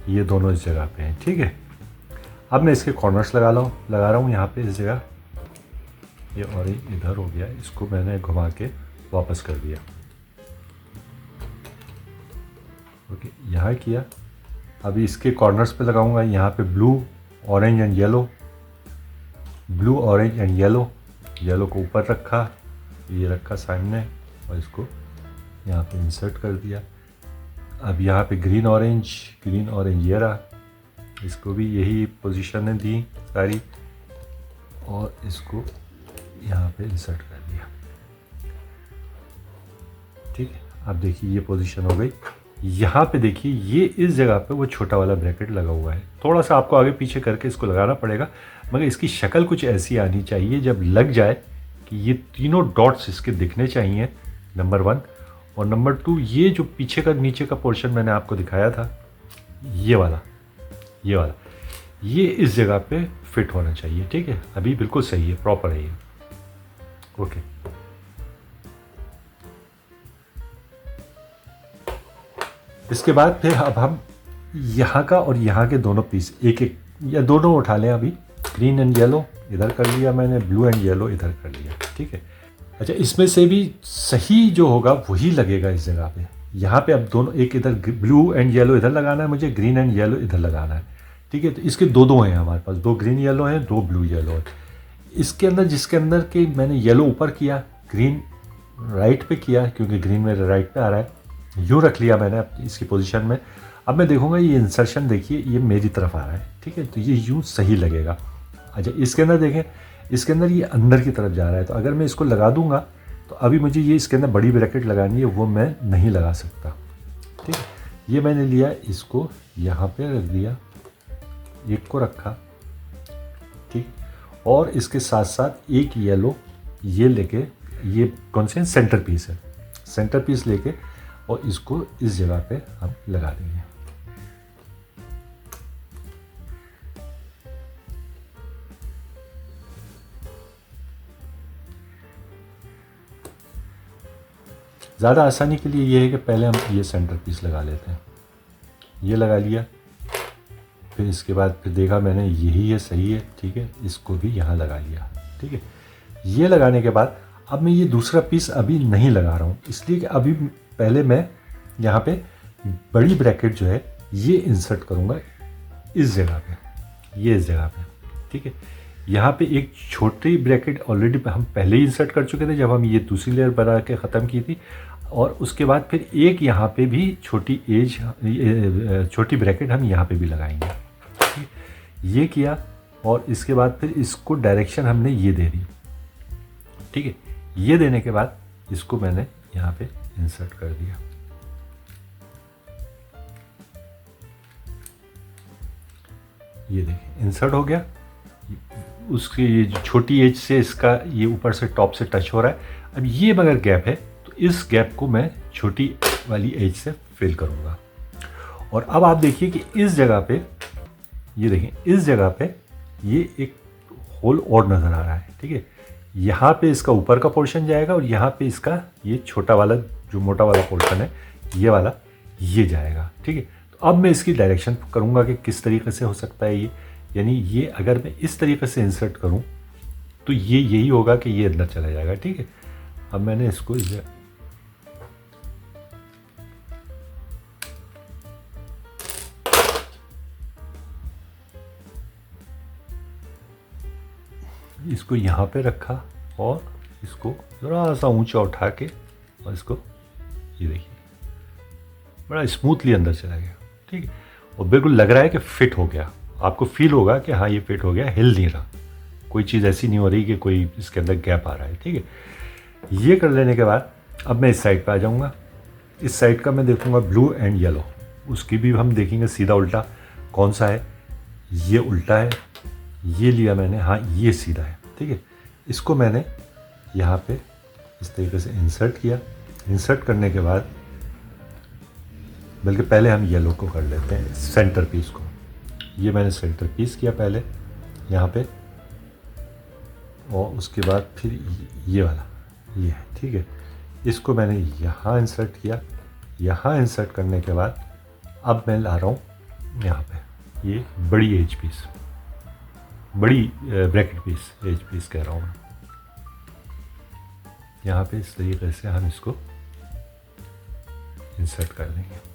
ये दोनों इस जगह पे हैं। ठीक है, अब मैं इसके कॉर्नर्स लगा रहा हूँ यहाँ पे इस जगह। ये ऑरेंज इधर हो गया, इसको मैंने घुमा के वापस कर दिया। ओके, यहाँ किया। अभी इसके कॉर्नर्स पे लगाऊंगा यहाँ पे blue, orange and yellow, blue, orange and yellow. Yellow को ऊपर रखा, ये रखा सामने, और इसको यहाँ पे इंसर्ट कर दिया। अब यहाँ पे ग्रीन ऑरेंज ये रहा, इसको भी यही पोजीशनें दी सारी, और इसको यहाँ पे इंसर्ट कर दिया। ठीक है, अब देखिए ये पोजीशन हो गई। यहाँ पे देखिए ये इस जगह पे वो छोटा वाला ब्रैकेट लगा हुआ है। थोड़ा सा आपको आगे पीछे करके इसको लगाना पड़ेगा, मगर इसकी शक्ल कुछ ऐसी आनी चाहिए जब लग जाए कि ये तीनों डॉट्स इसके दिखने चाहिए, नंबर 1। और नंबर 2, ये जो पीछे का नीचे का पोर्शन मैंने आपको दिखाया था, ये वाला ये इस जगह पे फिट होना चाहिए। ठीक है, अभी बिल्कुल सही है, प्रॉपर है ये। ओके, इसके बाद फिर अब हम यहाँ का और यहाँ के दोनों पीस एक एक या दोनों उठा लें। अभी ग्रीन एंड येलो इधर कर लिया मैंने, ब्लू एंड येलो इधर कर लिया। ठीक है, अच्छा इसमें से भी सही जो होगा वही लगेगा इस जगह पे। यहाँ पे अब दोनों, एक इधर ब्लू एंड येलो इधर लगाना है मुझे, ग्रीन एंड येलो इधर लगाना है, ठीक है। तो इसके दो दो हैं हमारे पास, दो ग्रीन येलो हैं, दो ब्लू येलो है। इसके अंदर जिसके अंदर के मैंने येलो ऊपर किया, ग्रीन राइट पे किया, क्योंकि ग्रीन मेरे राइट पे आ रहा है, यूँ रख लिया मैंने इसकी पोजीशन में। अब मैं देखूंगा ये इंसर्शन, देखिए ये मेरी तरफ आ रहा है, ठीक है, तो ये यूँ सही लगेगा। अच्छा, इसके अंदर देखें, इसके अंदर ये अंदर की तरफ जा रहा है, तो अगर मैं इसको लगा दूंगा तो अभी मुझे ये इसके अंदर बड़ी ब्रैकेट लगानी है, वो मैं नहीं लगा सकता, ठीक है। ये मैंने लिया, इसको यहाँ पे रख दिया, एक को रखा, ठीक, और इसके साथ साथ एक येलो ये लेके, ये कौन से सेंटर पीस है, सेंटर पीस लेके और इसको इस जगह पे हम लगा देंगे। ज़्यादा आसानी के लिए ये है कि पहले हम ये सेंटर पीस लगा लेते हैं, ये लगा लिया, फिर इसके बाद फिर देखा मैंने यही है, सही है, ठीक है, इसको भी यहाँ लगा लिया, ठीक है। ये लगाने के बाद अब मैं ये दूसरा पीस अभी नहीं लगा रहा हूँ, इसलिए कि अभी पहले मैं यहाँ पे बड़ी ब्रैकेट जो है ये इंसर्ट करूँगा इस जगह पे, ये इस जगह पे, ठीक है। यहाँ पे एक छोटी ब्रैकेट ऑलरेडी हम पहले ही इंसर्ट कर चुके थे जब हम ये दूसरी लेयर बना के ख़त्म की थी, और उसके बाद फिर एक यहाँ पे भी छोटी ब्रैकेट हम यहाँ पे भी लगाएंगे, ठीक, ये किया। और इसके बाद फिर इसको डायरेक्शन हमने ये दे दी, ठीक है। ये देने के बाद इसको मैंने यहाँ पे इंसर्ट कर दिया, ये देखिए इंसर्ट हो गया। उसकी ये जो छोटी एज से इसका ये ऊपर से टॉप से टच हो रहा है। अब ये मगर गैप है तो इस गैप को मैं छोटी वाली एज से फिल करूँगा। और अब आप देखिए कि इस जगह पे, ये देखें इस जगह पे ये एक होल और नज़र आ रहा है, ठीक है। यहाँ पे इसका ऊपर का पोर्शन जाएगा और यहाँ पे इसका ये छोटा वाला जो मोटा वाला पोर्शन है ये वाला ये जाएगा, ठीक है। तो अब मैं इसकी डायरेक्शन करूँगा कि किस तरीके से हो सकता है ये, यानी ये अगर मैं इस तरीके से इंसर्ट करूँ तो ये यही होगा कि ये अंदर चला जाएगा, ठीक है। अब मैंने इसको इसको यहाँ पे रखा और इसको ज़रा सा ऊंचा उठा के और इसको ये देखिए बड़ा स्मूथली अंदर चला गया, ठीक है। और बिल्कुल लग रहा है कि फिट हो गया, आपको फील होगा कि हाँ ये फिट हो गया, हिल नहीं रहा, कोई चीज़ ऐसी नहीं हो रही कि कोई इसके अंदर गैप आ रहा है, ठीक है। ये कर लेने के बाद अब मैं इस साइड पे आ जाऊँगा। इस साइड का मैं देखूँगा ब्लू एंड येलो, उसकी भी हम देखेंगे सीधा उल्टा कौन सा है। ये उल्टा है, ये लिया मैंने, हाँ ये सीधा है, ठीक है। इसको मैंने यहाँ पे इस तरीके से इंसर्ट किया। इंसर्ट करने के बाद बल्कि पहले हम येलो को कर लेते हैं, सेंटर पीस को। ये मैंने सेंटर पीस किया पहले यहाँ पे, और उसके बाद फिर ये वाला ये है, ठीक है। इसको मैंने यहाँ इंसर्ट किया। यहाँ इंसर्ट करने के बाद अब मैं ला रहा हूँ यहाँ पे ये बड़ी एज पीस, बड़ी ब्रैकेट पीस, एज पीस कह रहा हूँ मैं। यहाँ पे इस तरीके से हम इसको इंसर्ट कर देंगे।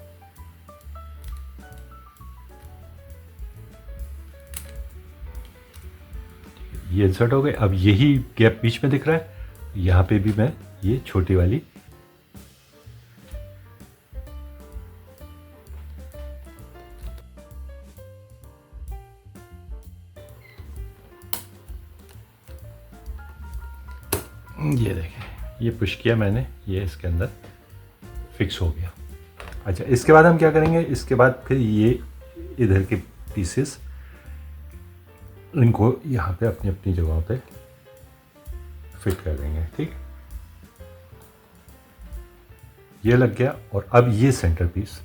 ये इंसर्ट हो गए। अब यही गैप बीच में दिख रहा है, यहाँ पे भी मैं ये छोटी वाली ये देखें, ये पुश किया मैंने, ये इसके अंदर फिक्स हो गया। अच्छा, इसके बाद हम क्या करेंगे, इसके बाद फिर ये इधर के पीसेस इनको यहाँ पे अपनी अपनी जगहों पे फिट कर देंगे, ठीक। ये लग गया। और अब ये सेंटर पीस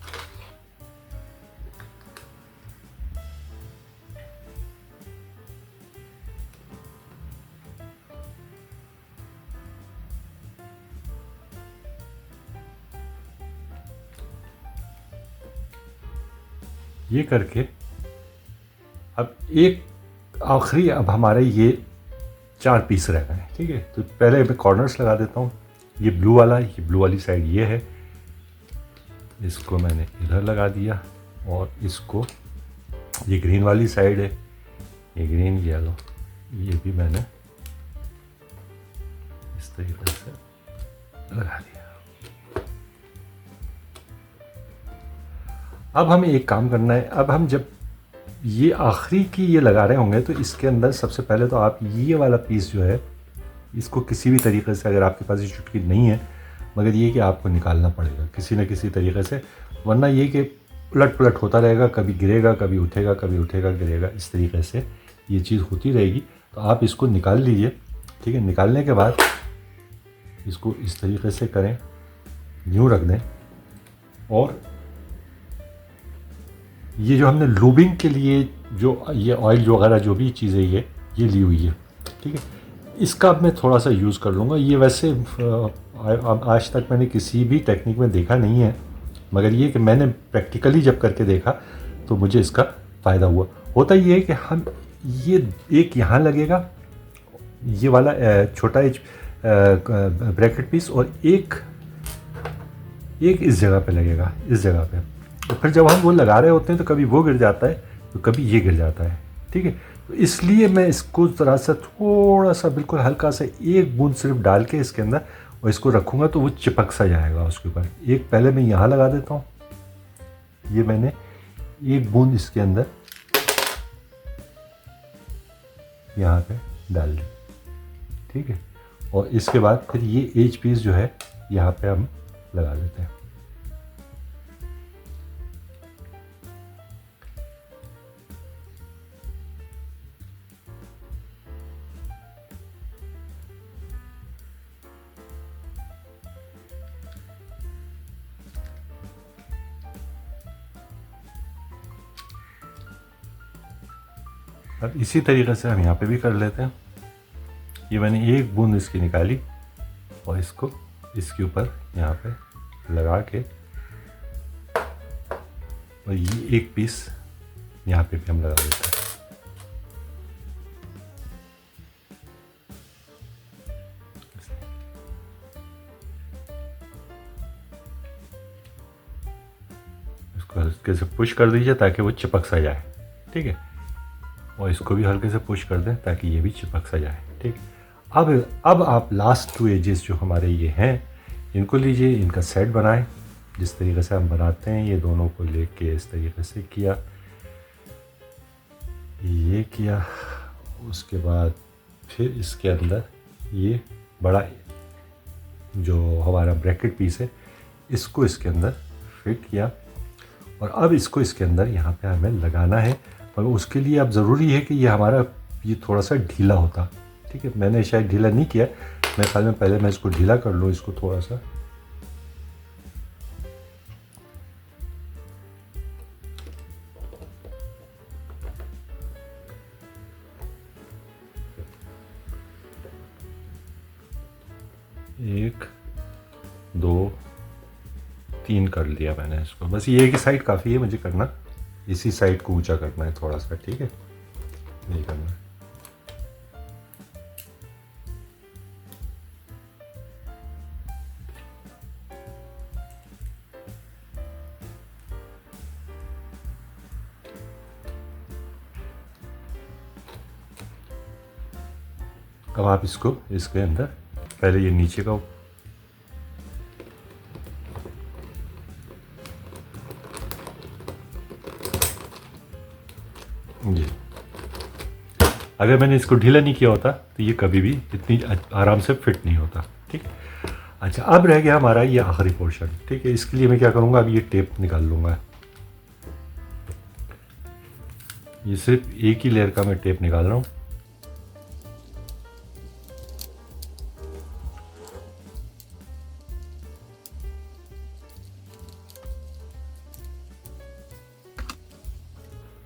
ये करके अब एक आखिरी, अब हमारे ये 4 पीस रह गए, ठीक है। तो पहले मैं कॉर्नर्स लगा देता हूँ। ये ब्लू वाला, ये ब्लू वाली साइड ये है, इसको मैंने इधर लगा दिया और इसको, ये ग्रीन वाली साइड है, ये ग्रीन येलो, ये भी मैंने इस तरीके से लगा दिया। अब हमें एक काम करना है। अब हम जब ये आखिरी की ये लगा रहे होंगे तो इसके अंदर सबसे पहले तो आप ये वाला पीस जो है इसको किसी भी तरीके से, अगर आपके पास ये चुटकी नहीं है, मगर ये कि आपको निकालना पड़ेगा किसी न किसी तरीके से, वरना ये कि उलट पुलट होता रहेगा, कभी गिरेगा, कभी उठेगा, कभी उठेगा, गिरेगा, इस तरीके से ये चीज़ होती रहेगी। तो आप इसको निकाल लीजिए, ठीक है। निकालने के बाद इसको इस तरीके से करें, यूँ रख दें, और ये जो हमने लूबिंग के लिए जो ये ऑयल जो वगैरह जो भी चीज़ें ये ली हुई है, ठीक है, इसका अब मैं थोड़ा सा यूज़ कर लूँगा। ये वैसे आज तक मैंने किसी भी टेक्निक में देखा नहीं है, मगर ये कि मैंने प्रैक्टिकली जब करके देखा तो मुझे इसका फ़ायदा हुआ। होता ये है कि हम ये एक यहाँ लगेगा, ये वाला छोटा एज ब्रैकेट पीस, और एक इस जगह पे लगेगा, इस जगह पे। तो फिर जब हम वो लगा रहे होते हैं तो कभी वो गिर जाता है तो कभी ये गिर जाता है, ठीक है। तो इसलिए मैं इसको ज़रा सा थोड़ा सा बिल्कुल हल्का सा एक बूंद सिर्फ डाल के इसके अंदर और इसको रखूँगा तो वो चिपक सा जाएगा उसके ऊपर। एक पहले मैं यहाँ लगा देता हूँ, ये मैंने एक बूंद इसके अंदर यहाँ पे डाल दी, ठीक है। और इसके बाद फिर ये एज पीस जो है यहाँ पे हम लगा देते हैं। अब इसी तरीके से हम यहाँ पे भी कर लेते हैं। ये मैंने एक बूंद इसकी निकाली और इसको इसके ऊपर यहाँ पे लगा के, और ये एक पीस यहाँ पे भी हम लगा देते हैं। इसको हल्के से पुश कर दीजिए ताकि वो चिपक सा जाए, ठीक है। और इसको भी हल्के से पुश कर दें ताकि ये भी चिपक सा जाए, ठीक। अब आप लास्ट 2 एजेस जो हमारे ये हैं इनको लीजिए, इनका सेट बनाएं जिस तरीके से हम बनाते हैं। ये दोनों को लेके इस तरीके से किया, ये किया, उसके बाद फिर इसके अंदर ये बड़ा जो हमारा ब्रैकेट पीस है इसको इसके अंदर फिट किया, और अब इसको इसके अंदर यहाँ पे हमें लगाना है। पर उसके लिए अब ज़रूरी है कि ये हमारा ये थोड़ा सा ढीला होता, ठीक है। मैंने शायद ढीला नहीं किया, मैं ख्याल में पहले मैं इसको ढीला कर लूँ, इसको थोड़ा सा। एक, दो, 3 कर लिया मैंने इसको। बस ये एक ही साइड काफ़ी है मुझे करना, इसी साइड को ऊंचा करना है थोड़ा सा, ठीक है, नहीं करना है। अब आप इसको इसके अंदर पहले ये नीचे का जी, अगर मैंने इसको ढीला नहीं किया होता तो ये कभी भी इतनी आराम से फिट नहीं होता, ठीक। अच्छा, अब रह गया हमारा ये आखिरी पोर्शन, ठीक है। इसके लिए मैं क्या करूँगा, अब ये टेप निकाल लूँगा। ये सिर्फ एक ही लेयर का मैं टेप निकाल रहा हूँ।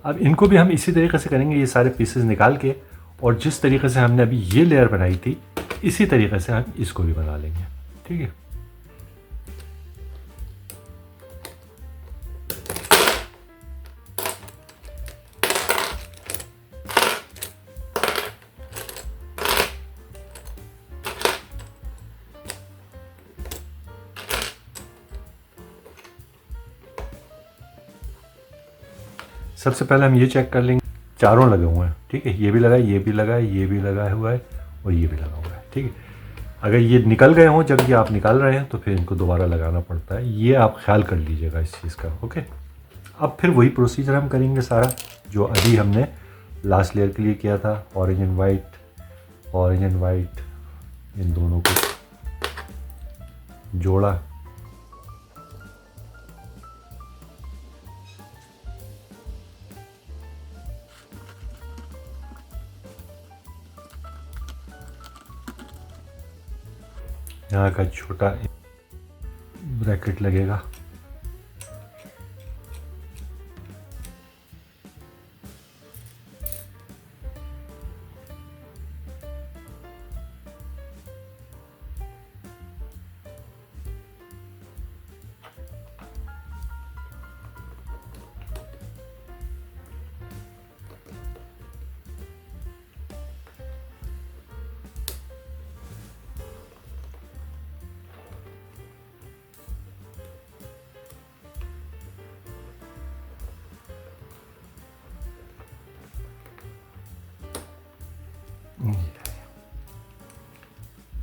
अब इनको भी हम इसी तरीके से करेंगे, ये सारे पीसेस निकाल के, और जिस तरीके से हमने अभी ये लेयर बनाई थी इसी तरीके से हम इसको भी बना लेंगे, ठीक है। सबसे पहले हम ये चेक कर लेंगे चारों लगे हुए हैं, ठीक है। ये भी लगा है, ये भी लगा है, ये भी लगा हुआ है और ये भी लगा हुआ है, ठीक है। अगर ये निकल गए हों जब ये आप निकाल रहे हैं तो फिर इनको दोबारा लगाना पड़ता है, ये आप ख्याल कर लीजिएगा इस चीज़ का, ओके। अब फिर वही प्रोसीजर हम करेंगे सारा जो अभी हमने लास्ट लेयर के लिए किया था। ऑरेंज एंड वाइट इन दोनों को जोड़ा, यहाँ का छोटा ब्रैकेट लगेगा,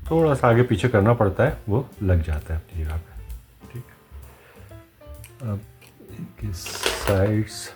थोड़ा सा आगे पीछे करना पड़ता है, वो लग जाता है अपनी जगह पे, ठीक है। अब इनकी साइड्स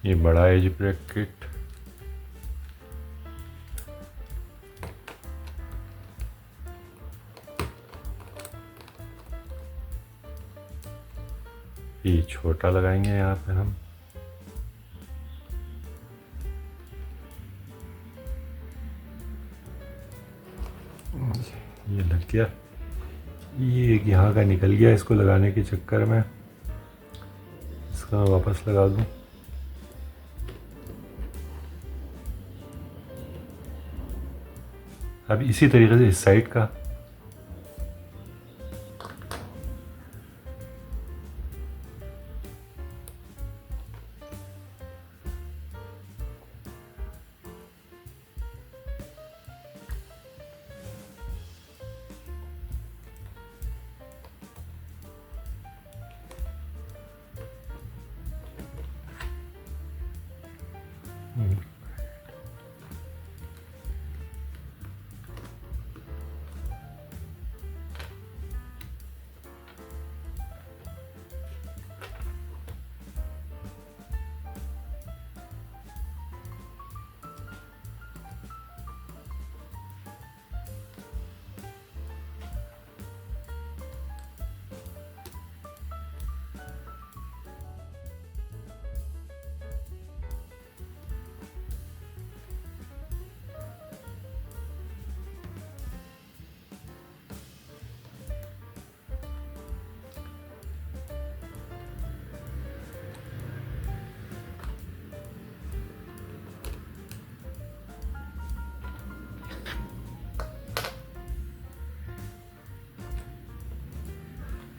ये बड़ा एज ब्रैकेट, ये छोटा लगाएंगे यहाँ पे हम, ये लग गया, ये यहाँ का निकल गया इसको लगाने के चक्कर में, इसका मैं वापस लगा दूँ। अब इसी तरीके से इस साइड का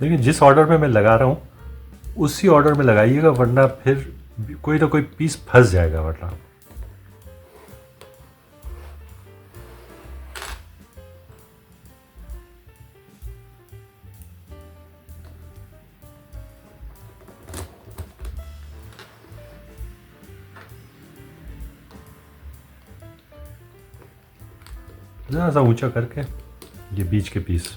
देखिए जिस ऑर्डर में मैं लगा रहा हूँ उसी ऑर्डर में लगाइएगा, वरना फिर कोई ना कोई पीस फंस जाएगा वरना। ज़रा सा ऊंचा करके ये बीच के पीस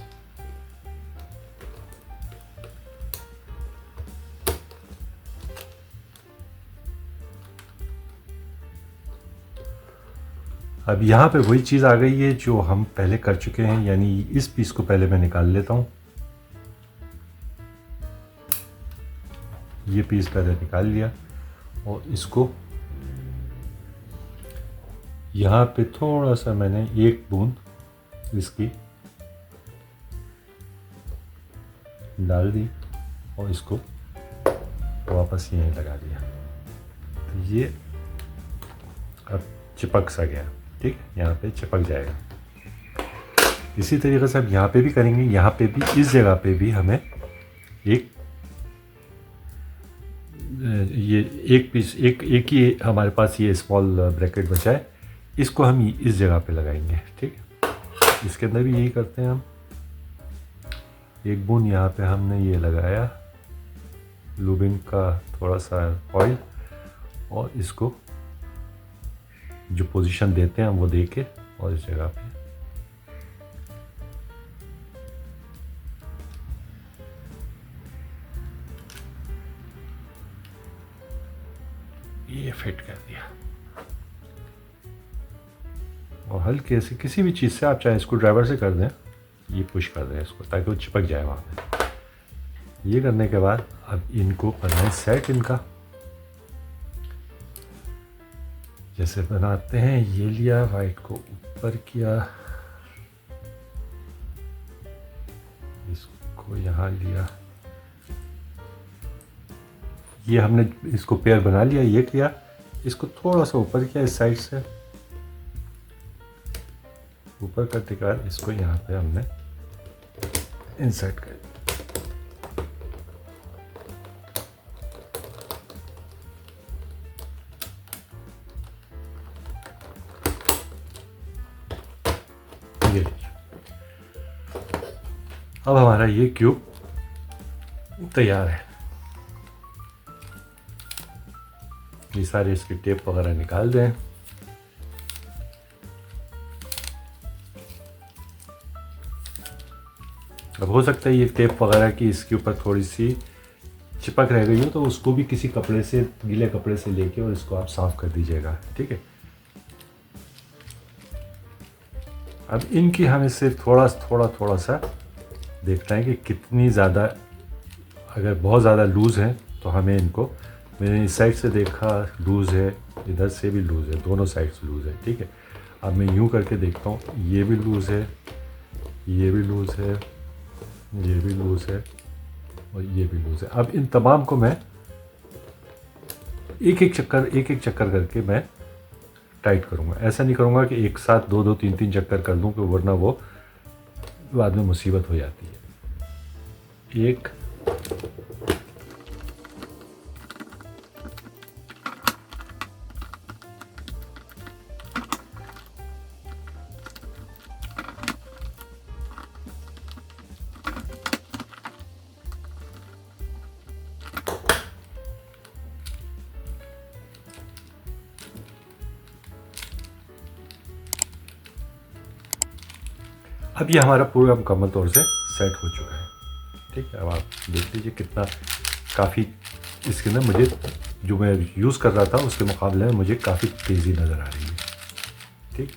अब यहाँ पे वही चीज़ आ गई है जो हम पहले कर चुके हैं, यानी इस पीस को पहले मैं निकाल लेता हूँ। ये पीस पहले निकाल लिया और इसको यहाँ पे थोड़ा सा मैंने एक बूंद इसकी डाल दी और इसको वापस यहीं लगा दिया। तो ये अब चिपक सा गया, ठीक है, यहाँ पे चिपक जाएगा। इसी तरीके से अब यहाँ पे भी करेंगे। यहाँ पे भी इस जगह पे भी हमें एक पीस एक ही हमारे पास ये स्मॉल ब्रैकेट बचा है, इसको हम इस जगह पे लगाएंगे, ठीक है। इसके अंदर भी यही करते हैं हम। एक बूंद यहाँ पे हमने ये लगाया लुबिन का थोड़ा सा ऑयल, और इसको जो पोजीशन देते हैं हम वो दे के और इस जगह पे ये फिट कर दिया। और हल्के से किसी भी चीज़ से, आप चाहे स्क्रू ड्राइवर से कर दें, ये पुश कर दें इसको ताकि वो चिपक जाए वहाँ पे। ये करने के बाद अब इनको बनाएं सेट इनका। जैसे बनाते हैं, ये लिया, वाइट को ऊपर किया, इसको यहाँ लिया, ये हमने इसको पेयर बना लिया, ये किया, इसको थोड़ा सा ऊपर किया इस साइड से, ऊपर करने के बाद इसको यहाँ पे हमने इंसर्ट कर दिया। ये अब हमारा ये क्यूब तैयार है। ये सारे इसकी टेप वगैरह निकाल दें। अब हो सकता है ये टेप वगैरह की इसके ऊपर थोड़ी सी चिपक रह गई हो, तो उसको भी किसी कपड़े से, गीले कपड़े से लेके और इसको आप साफ कर दीजिएगा, ठीक है। अब इनकी हमें सिर्फ थोड़ा सा देखना है कि कितनी ज़्यादा, अगर बहुत ज़्यादा लूज़ है तो हमें इनको, मैंने इस साइड से देखा लूज़ है, इधर से भी लूज़ है, दोनों साइड से लूज़ है, ठीक है। अब मैं यूँ करके देखता हूँ, ये भी लूज़ है, ये भी लूज़ है, ये भी लूज़ है और ये भी लूज़ है। अब इन तमाम को मैं एक एक चक्कर करके मैं टाइट करूँगा। ऐसा नहीं करूँगा कि एक साथ दो तीन चक्कर कर दूँ, कि वरना वो बाद में मुसीबत हो जाती है। एक, अब ये हमारा पूरा मुकम्मल तौर से सेट हो चुका है, ठीक है। अब आप देख लीजिए कितना, काफ़ी इसके अंदर मुझे, जो मैं यूज़ कर रहा था उसके मुकाबले में मुझे काफ़ी तेज़ी नज़र आ रही है, ठीक।